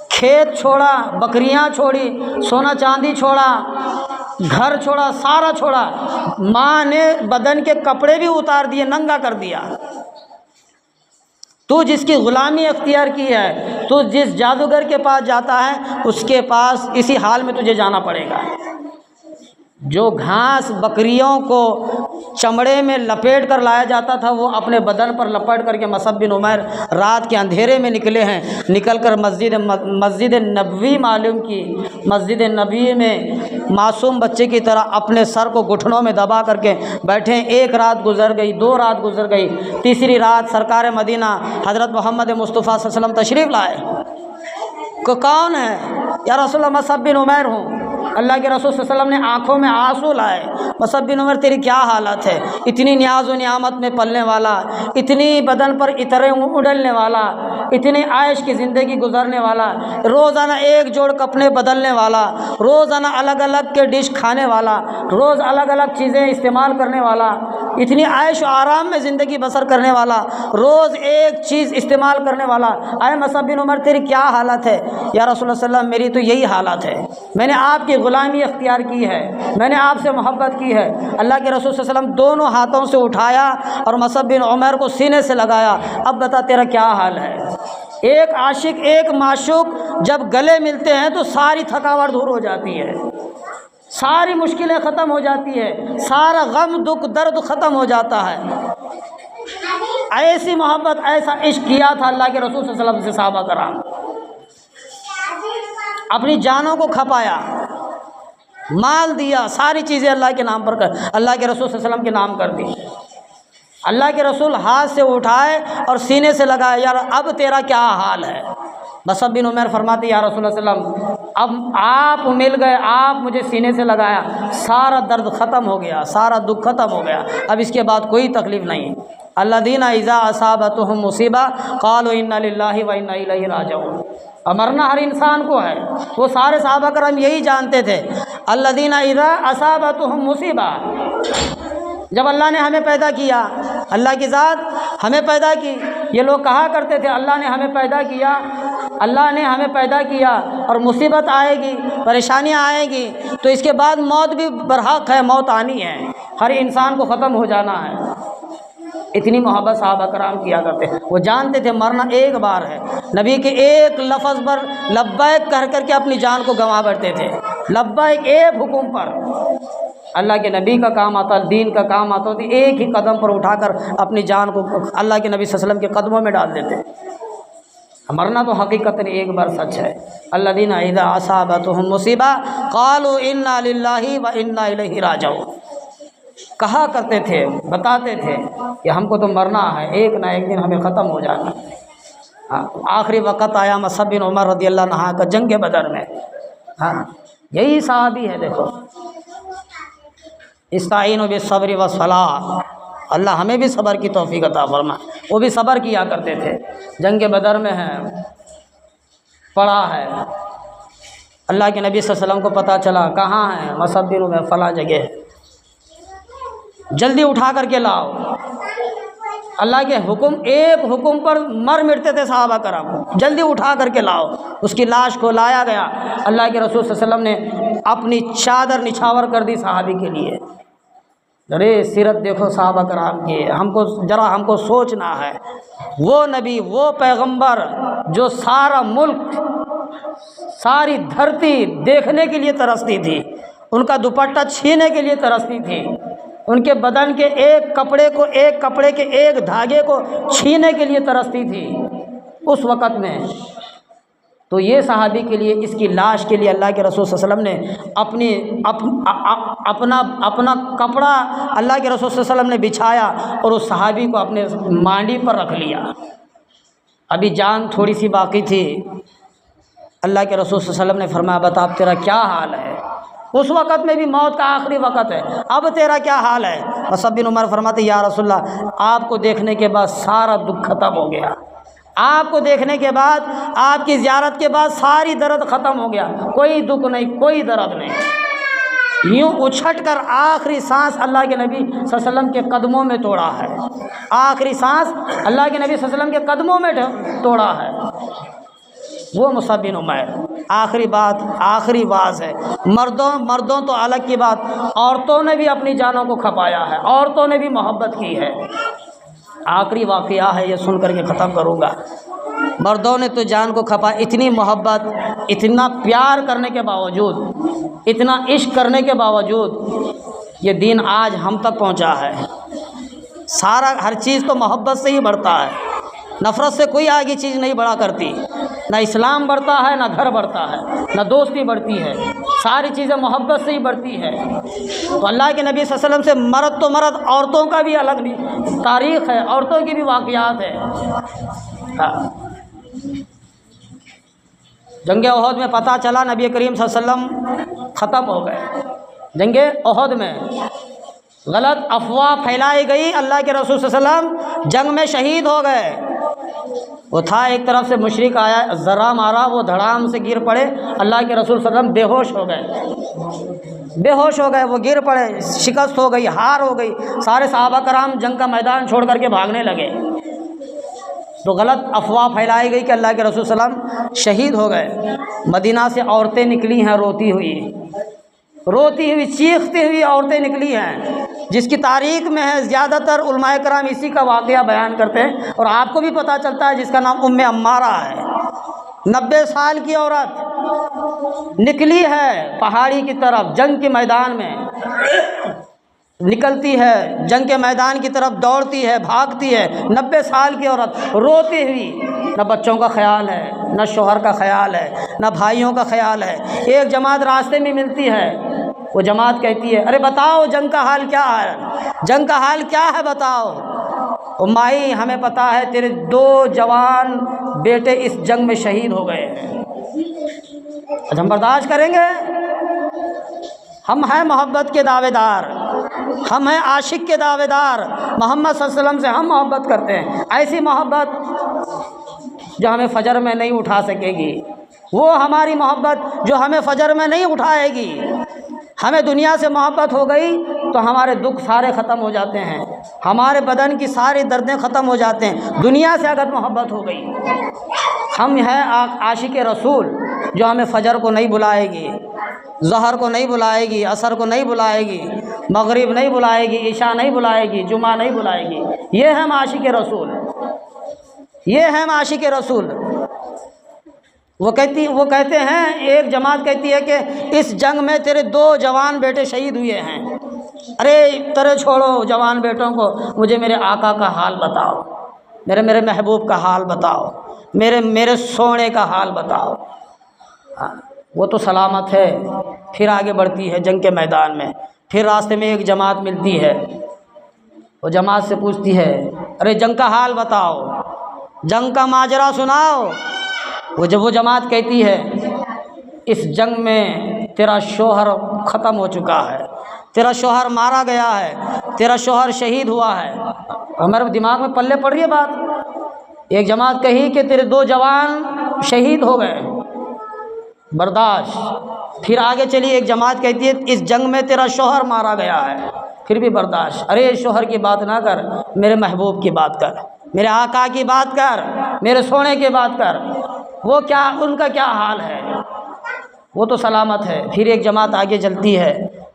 کھیت چھوڑا، بکریاں چھوڑی، سونا چاندی چھوڑا، گھر چھوڑا، سارا چھوڑا، ماں نے بدن کے کپڑے بھی اتار دیے، ننگا کر دیا۔ تو جس کی غلامی اختیار کی ہے، تو جس جادوگر کے پاس جاتا ہے، اس کے پاس اسی حال میں تجھے جانا پڑے گا۔ جو گھاس بکریوں کو چمڑے میں لپیٹ کر لایا جاتا تھا، وہ اپنے بدن پر لپیٹ کر کے مصعب بن عمیر رات کے اندھیرے میں نکلے ہیں، نکل کر مسجد نبوی معلوم کی، مسجد نبوی میں معصوم بچے کی طرح اپنے سر کو گھٹنوں میں دبا کر کے بیٹھے ہیں۔ ایک رات گزر گئی، دو رات گزر گئی، تیسری رات سرکار مدینہ حضرت محمد مصطفیٰ صلی اللہ علیہ وسلم تشریف لائے۔ کہ کون ہے؟ یا رسول اللہ، مصعب بن عمیر ہوں۔ اللہ کے رسول صلی اللہ علیہ وسلم نے آنکھوں میں آنسو لائے۔ مصعب بن عمر، تیری کیا حالت ہے؟ اتنی نیاز و نعمت میں پلنے والا، اتنی بدن پر عطریں اڈلنے والا، اتنی عائش کی زندگی گزرنے والا، روزانہ ایک جوڑ کپڑے بدلنے والا، روزانہ الگ الگ کے ڈش کھانے والا، روز الگ الگ چیزیں استعمال کرنے والا، اتنی عائش و آرام میں زندگی بسر کرنے والا، روز ایک چیز استعمال کرنے والا، اے مصعب بن عمر تیری کیا حالت ہے؟ یا رسول اللہ صلی اللہ علیہ وسلم، میری تو یہی حالت ہے، میں نے آپ کی غلامی اختیار کی ہے، میں نے آپ سے محبت کی ہے۔ اللہ کے رسول صلی اللہ علیہ وسلم دونوں ہاتھوں سے اٹھایا اور مصعب بن عمر کو سینے سے لگایا۔ اب بتا تیرا کیا حال ہے؟ ایک عاشق، ایک معشوق جب گلے ملتے ہیں تو ساری تھکاوٹ دور ہو جاتی ہے، ساری مشکلیں ختم ہو جاتی ہے، سارا غم دکھ درد ختم ہو جاتا ہے۔ ایسی محبت، ایسا عشق کیا تھا اللہ کے رسول صلی اللہ علیہ وسلم سے صحابہ کرام، اپنی جانوں کو کھپایا، مال دیا، ساری چیزیں اللہ کے نام پر اللہ کے رسول صلی اللہ علیہ وسلم کے نام کر دی۔ اللہ کے رسول ہاتھ سے اٹھائے اور سینے سے لگائے، یار اب تیرا کیا حال ہے؟ مصعب بن عمیر فرماتے یا رسول اللہ صلی اللہ علیہ وسلم، اب آپ مل گئے، آپ مجھے سینے سے لگایا، سارا درد ختم ہو گیا، سارا دکھ ختم ہو گیا، اب اس کے بعد کوئی تکلیف نہیں۔ الذین اذا اصابتهم مصیبہ قالوا انا للہ و انا الیہ راجعون۔ مرنا ہر انسان کو ہے، وہ سارے صحابہ کرام یہی جانتے تھے۔ الذین اذا اصابتهم مصیبہ، جب اللہ نے ہمیں پیدا کیا، اللہ کی ذات ہمیں پیدا کی، یہ لوگ کہا کرتے تھے اللہ نے ہمیں پیدا کیا، اللہ نے ہمیں پیدا کیا اور مصیبت آئے گی، پریشانیاں آئیں گی تو اس کے بعد موت بھی برحق ہے، موت آنی ہے، ہر انسان کو ختم ہو جانا ہے۔ اتنی محبت صحابہ کرام کیا کرتے ہیں، وہ جانتے تھے مرنا ایک بار ہے، نبی کے ایک لفظ پر لبیک کہہ کر کے اپنی جان کو گنوا بیٹھتے تھے، لبیک ایک حکم پر اللہ کے نبی کا کام آتا، دین کا کام آتا، تو ایک ہی قدم پر اٹھا کر اپنی جان کو اللہ کے نبی صلی اللہ علیہ وسلم کے قدموں میں ڈال دیتے۔ مرنا تو حقیقت ایک بار سچ ہے۔ الذین اذا اصابتهم مصیبہ قالوا انا للہ و انا الیہ راجعون، کہا کرتے تھے، بتاتے تھے کہ ہم کو تو مرنا ہے، ایک نہ ایک دن ہمیں ختم ہو جانا ہے۔ آخری وقت آیا مصعب بن عمر رضی اللہ عنہ کا جنگ بدر میں، یہی صحابی ہے، دیکھو استعینوا بالصبر والصلاۃ، اللہ ہمیں بھی صبر کی توفیق عطا فرمائے۔ وہ بھی صبر کیا کرتے تھے، جنگ بدر میں ہیں، پڑا ہے، اللہ کے نبی صلی اللہ علیہ وسلم کو پتہ چلا، کہاں ہیں؟ مصعب بن عمر فلاں جگہ ہے، جلدی اٹھا کر کے لاؤ۔ اللہ کے حکم، ایک حکم پر مر مٹتے تھے صحابہ کرام، جلدی اٹھا کر کے لاؤ۔ اس کی لاش کو لایا گیا، اللہ کے رسول صلی اللہ علیہ وسلم نے اپنی چادر نچھاور کر دی صحابی کے لیے۔ ارے سیرت دیکھو صحابہ کرام کی، ہم کو سوچنا ہے، وہ نبی، وہ پیغمبر جو سارا ملک، ساری دھرتی دیکھنے کے لیے ترستی تھی، ان کا دوپٹہ چھینے کے لیے ترستی تھی، ان کے بدن کے ایک کپڑے کے ایک دھاگے کو چھینے کے لیے ترستی تھی، اس وقت میں، تو یہ صحابی کے لیے، اس کی لاش کے لیے اللہ کے رسول صلی اللہ علیہ وسلم نے اپنا کپڑا اللہ کے رسول صلی اللہ علیہ وسلم نے بچھایا اور اس صحابی کو اپنے مانڈی پر رکھ لیا۔ ابھی جان تھوڑی سی باقی تھی، اللہ کے رسول صلی اللہ علیہ وسلم نے فرمایا بتا اب تیرا کیا حال ہے؟ اس وقت میں بھی موت کا آخری وقت ہے، اب تیرا کیا حال ہے؟ مصعب بن عمر فرماتے یا رسول اللہ آپ کو دیکھنے کے بعد سارا دکھ ختم ہو گیا، آپ کو دیکھنے کے بعد، آپ کی زیارت کے بعد ساری درد ختم ہو گیا، کوئی دکھ نہیں، کوئی درد نہیں۔ یوں اچھٹ کر آخری سانس اللہ کے نبی صلی اللہ علیہ وسلم کے قدموں میں توڑا ہے، آخری سانس اللہ کے نبی صلی اللہ علیہ وسلم کے قدموں میں توڑا ہے وہ مصعب بن عمیر۔ آخری بات، آخری باز ہے، مردوں تو الگ کی بات، عورتوں نے بھی اپنی جانوں کو کھپایا ہے، عورتوں نے بھی محبت کی ہے۔ آخری واقعہ ہے، یہ سن کر کے ختم کروں گا۔ مردوں نے تو جان کو کھپا، اتنی محبت، اتنا پیار کرنے کے باوجود، اتنا عشق کرنے کے باوجود یہ دین آج ہم تک پہنچا ہے۔ سارا ہر چیز تو محبت سے ہی بڑھتا ہے، نفرت سے کوئی آگے چیز نہیں بڑھا کرتی، نہ اسلام بڑھتا ہے، نہ گھر بڑھتا ہے، نہ دوستی بڑھتی ہے، ساری چیزیں محبت سے ہی بڑھتی ہے۔ تو اللہ کے نبی صلی اللہ علیہ وسلم سے مرد تو مرد، عورتوں کا بھی الگ تاریخ ہے، عورتوں کی بھی واقعات ہے۔ جنگ احد میں پتہ چلا نبی کریم صلی اللہ علیہ وسلم ختم ہو گئے، جنگ احد میں غلط افواہ پھیلائی گئی، اللہ کے رسول صلی اللہ علیہ وسلم جنگ میں شہید ہو گئے۔ وہ تھا ایک طرف سے مشرک آیا، ذرا مارا، وہ دھڑام سے گر پڑے، اللہ کے رسول صلی اللہ علیہ وسلم بے ہوش ہو گئے، بے ہوش ہو گئے، وہ گر پڑے، شکست ہو گئی، ہار ہو گئی، سارے صحابہ کرام جنگ کا میدان چھوڑ کر کے بھاگنے لگے۔ تو غلط افواہ پھیلائی گئی کہ اللہ کے رسول صلی اللہ علیہ وسلم شہید ہو گئے۔ مدینہ سے عورتیں نکلی ہیں روتی ہوئی، روتی ہوئی، چیختی ہوئی عورتیں نکلی ہیں، جس کی تاریخ میں ہے، زیادہ تر علماء کرام اسی کا واقعہ بیان کرتے ہیں، اور آپ کو بھی پتہ چلتا ہے، جس کا نام ام عمارہ ہے۔ 90 سال کی عورت نکلی ہے پہاڑی کی طرف، جنگ کے میدان میں نکلتی ہے، جنگ کے میدان کی طرف دوڑتی ہے، بھاگتی ہے، 90 سال کی عورت روتی ہوئی، نہ بچوں کا خیال ہے، نہ شوہر کا خیال ہے، نہ بھائیوں کا خیال ہے۔ ایک جماعت راستے میں ملتی ہے، وہ جماعت کہتی ہے ارے بتاؤ جنگ کا حال کیا ہے، جنگ کا حال کیا ہے بتاؤ۔ مائی ہمیں پتہ ہے تیرے 2 جوان بیٹے اس جنگ میں شہید ہو گئے ہیں، ہم برداشت کریں گے؟ ہم ہیں محبت کے دعوے دار، ہم ہیں عاشق کے دعوے دار، محمد صلی اللہ علیہ وسلم سے ہم محبت کرتے ہیں، ایسی محبت جو ہمیں فجر میں نہیں اٹھا سکے گی، وہ ہماری محبت جو ہمیں فجر میں نہیں اٹھائے گی۔ ہمیں دنیا سے محبت ہو گئی تو ہمارے دکھ سارے ختم ہو جاتے ہیں، ہمارے بدن کی ساری دردیں ختم ہو جاتے ہیں، دنیا سے اگر محبت ہو گئی۔ ہم ہیں عاشق رسول جو ہمیں فجر کو نہیں بلائے گی، ظہر کو نہیں بلائے گی، عصر کو نہیں بلائے گی، مغرب نہیں بلائے گی، عشاء نہیں بلائے گی، جمعہ نہیں بلائے گی۔ یہ ہیں عاشق رسول، یہ ہیں عاشق رسول۔ وہ کہتے ہیں، ایک جماعت کہتی ہے کہ اس جنگ میں تیرے 2 جوان بیٹے شہید ہوئے ہیں۔ ارے ترے چھوڑو جوان بیٹوں کو، مجھے میرے آقا کا حال بتاؤ، میرے محبوب کا حال بتاؤ، میرے سونے کا حال بتاؤ۔ وہ تو سلامت ہے، پھر آگے بڑھتی ہے جنگ کے میدان میں، پھر راستے میں ایک جماعت ملتی ہے، وہ جماعت سے پوچھتی ہے ارے جنگ کا حال بتاؤ، جنگ کا ماجرا سناؤ۔ وہ جماعت کہتی ہے اس جنگ میں تیرا شوہر ختم ہو چکا ہے، تیرا شوہر مارا گیا ہے، تیرا شوہر شہید ہوا ہے۔ ہمارے دماغ میں پلے پڑ رہی ہے بات۔ ایک جماعت کہی کہ تیرے 2 جوان شہید ہو گئے، برداشت۔ پھر آگے چلی ایک جماعت کہتی ہے اس جنگ میں تیرا شوہر مارا گیا ہے، پھر بھی برداشت۔ ارے شوہر کی بات نہ کر، میرے محبوب کی بات کر، میرے آقا کی بات کر، میرے سونے کی بات کر، وہ کیا، ان کا کیا حال ہے، وہ تو سلامت ہے۔ پھر ایک جماعت آگے چلتی ہے،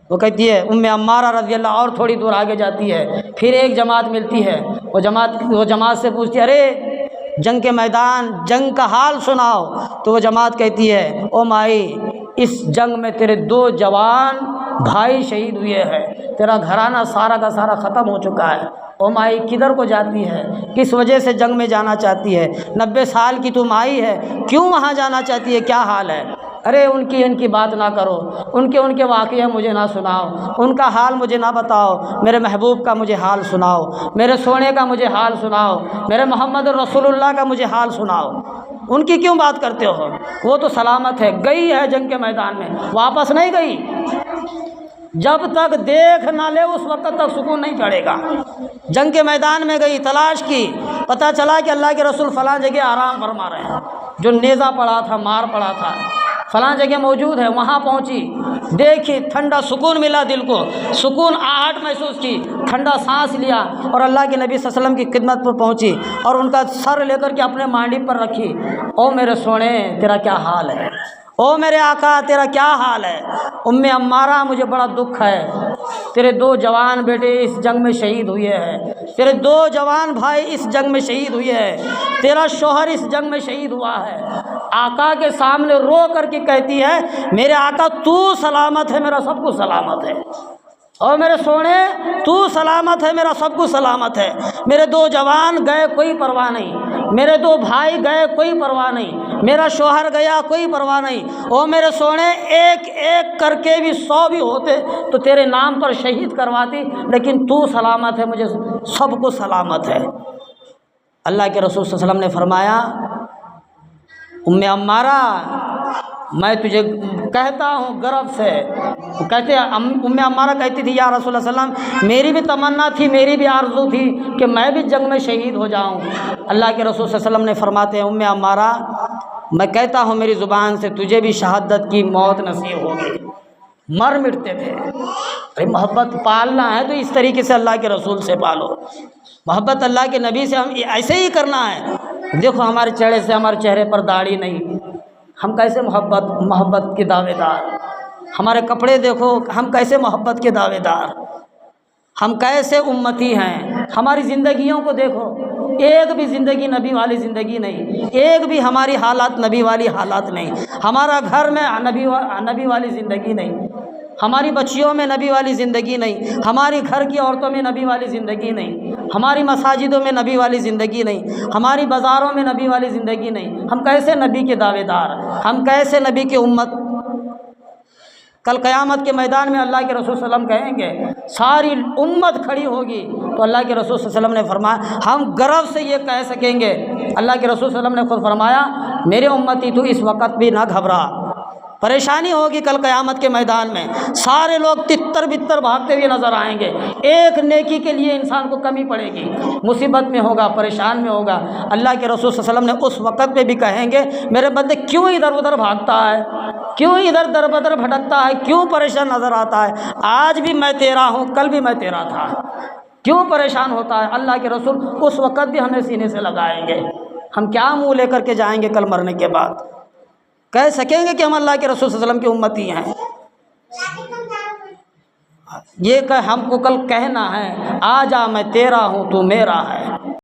وہ کہتی ہے ام عمارہ رضی اللہ، اور تھوڑی دور آگے جاتی ہے، پھر ایک جماعت ملتی ہے، وہ جماعت سے پوچھتی ہے ارے جنگ کے میدان، جنگ کا حال سناؤ۔ تو وہ جماعت کہتی ہے او مائی، اس جنگ میں تیرے 2 جوان بھائی شہید ہوئے ہیں، تیرا گھرانہ سارا کا سارا ختم ہو چکا ہے، او مائی کدھر کو جاتی ہے، کس وجہ سے جنگ میں جانا چاہتی ہے، 90 سال کی تو مائی ہے، کیوں وہاں جانا چاہتی ہے، کیا حال ہے؟ ارے ان کی بات نہ کرو، ان کے واقعے مجھے نہ سناؤ، ان کا حال مجھے نہ بتاؤ، میرے محبوب کا مجھے حال سناؤ، میرے سونے کا مجھے حال سناؤ، میرے محمد رسول اللہ کا مجھے حال سناؤ۔ ان کی کیوں بات کرتے ہو؟ وہ تو سلامت ہے، گئی ہے جنگ کے میدان میں، واپس نہیں گئی۔ جب تک دیکھ نہ لے اس وقت تک سکون نہیں چڑھے گا۔ جنگ کے میدان میں گئی، تلاش کی، پتہ چلا کہ اللہ کے رسول فلاں جگہ آرام فرما رہے ہیں، جو نیزہ پڑا تھا، مار پڑا تھا، فلاں جگہ موجود ہے، وہاں پہنچی، دیکھی، ٹھنڈا سکون ملا، دل کو سکون، آہٹ محسوس کی، ٹھنڈا سانس لیا، اور اللہ کے نبی صلی اللہ علیہ وسلم کی خدمت پر پہنچی اور ان کا سر لے کر کے اپنے مانڈی پر رکھی۔ او میرے سونے، تیرا کیا حال ہے؟ او میرے آقا، تیرا کیا حال ہے؟ ام عمارہ، مجھے بڑا دکھ ہے، تیرے 2 جوان بیٹے اس جنگ میں شہید ہوئے ہیں، تیرے 2 جوان بھائی اس جنگ میں شہید ہوئے ہیں، تیرا شوہر اس جنگ میں شہید ہوا ہے۔ آقا کے سامنے رو کر کے کہتی ہے، میرے آقا تو سلامت ہے، میرا سب کچھ سلامت ہے، اور میرے سونے تو سلامت ہے، میرا سب کچھ سلامت ہے، میرے 2 جوان گئے کوئی پرواہ نہیں، میرے 2 بھائی گئے کوئی پرواہ نہیں، میرا شوہر گیا کوئی پرواہ نہیں، او میرے سونے ایک ایک کر کے بھی 100 بھی ہوتے تو تیرے نام پر شہید کرواتی، لیکن تو سلامت ہے، مجھے سب کو سلامت ہے۔ اللہ کے رسول صلی اللہ علیہ وسلم نے فرمایا، ام عمارہ، میں تجھے کہتا ہوں گرو سے، کہتے ام عمارہ کہتی تھی، یا رسول اللہ صلی اللہ علیہ وسلم، میری بھی تمنا تھی، میری بھی آرزو تھی کہ میں بھی جنگ میں شہید ہو جاؤں۔ اللہ کے رسول صلی اللہ علیہ وسلم نے فرماتے ہیں، ام عمارہ، میں کہتا ہوں میری زبان سے، تجھے بھی شہادت کی موت نصیب ہوگی۔ مر مٹتے تھے، ارے محبت پالنا ہے تو اس طریقے سے اللہ کے رسول سے پالو، محبت اللہ کے نبی سے ہم ایسے ہی کرنا ہے۔ دیکھو ہمارے چہرے سے، ہمارے چہرے پر داڑھی نہیں، ہم کیسے محبت کے دعوے دار، ہمارے کپڑے دیکھو، ہم کیسے محبت کے دعوے دار، ہم کیسے امتی ہیں، ہماری زندگیوں کو دیکھو، ایک بھی زندگی نبی والی زندگی نہیں، ایک بھی ہماری حالات نبی والی حالات نہیں، ہمارا گھر میں نبی والی زندگی نہیں، ہماری بچیوں میں نبی والی زندگی نہیں، ہماری گھر کی عورتوں میں نبی والی زندگی نہیں، ہماری مساجدوں میں نبی والی زندگی نہیں، ہماری بازاروں میں نبی والی زندگی نہیں۔ ہم کیسے نبی کے دعوے دار، ہم کیسے نبی کی امت؟ کل قیامت کے میدان میں اللہ کے رسول صلی اللہ علیہ وسلم کہیں گے، ساری امت کھڑی ہوگی، تو اللہ کے رسول صلی اللہ علیہ وسلم نے فرمایا، ہم گرو سے یہ کہہ سکیں گے، اللہ کے رسول صلی اللہ علیہ وسلم نے خود فرمایا، میرے امتی تو اس وقت بھی نہ گھبرا، پریشانی ہوگی کل قیامت کے میدان میں، سارے لوگ تتر بتر بھاگتے ہوئے نظر آئیں گے، ایک نیکی کے لیے انسان کو کمی پڑے گی، مصیبت میں ہوگا، پریشان میں ہوگا۔ اللہ کے رسول صلی اللہ علیہ وسلم نے اس وقت پہ بھی کہیں گے، میرے بندے کیوں ادھر ادھر بھاگتا ہے، کیوں ادھر در بدر بھٹکتا ہے، کیوں پریشان نظر آتا ہے؟ آج بھی میں تیرا ہوں، کل بھی میں تیرا تھا، کیوں پریشان ہوتا ہے؟ اللہ کے رسول اس وقت بھی ہمیں سینے سے لگائیں گے، ہم کیا منہ لے کر کے جائیں گے کل مرنے کے بعد؟ کہہ سکیں گے کہ ہم اللہ کے رسول صلی اللہ علیہ وسلم کی امتی ہیں؟ یہ کہ ہم کو کل کہنا ہے، آ جا میں تیرا ہوں تو میرا ہے،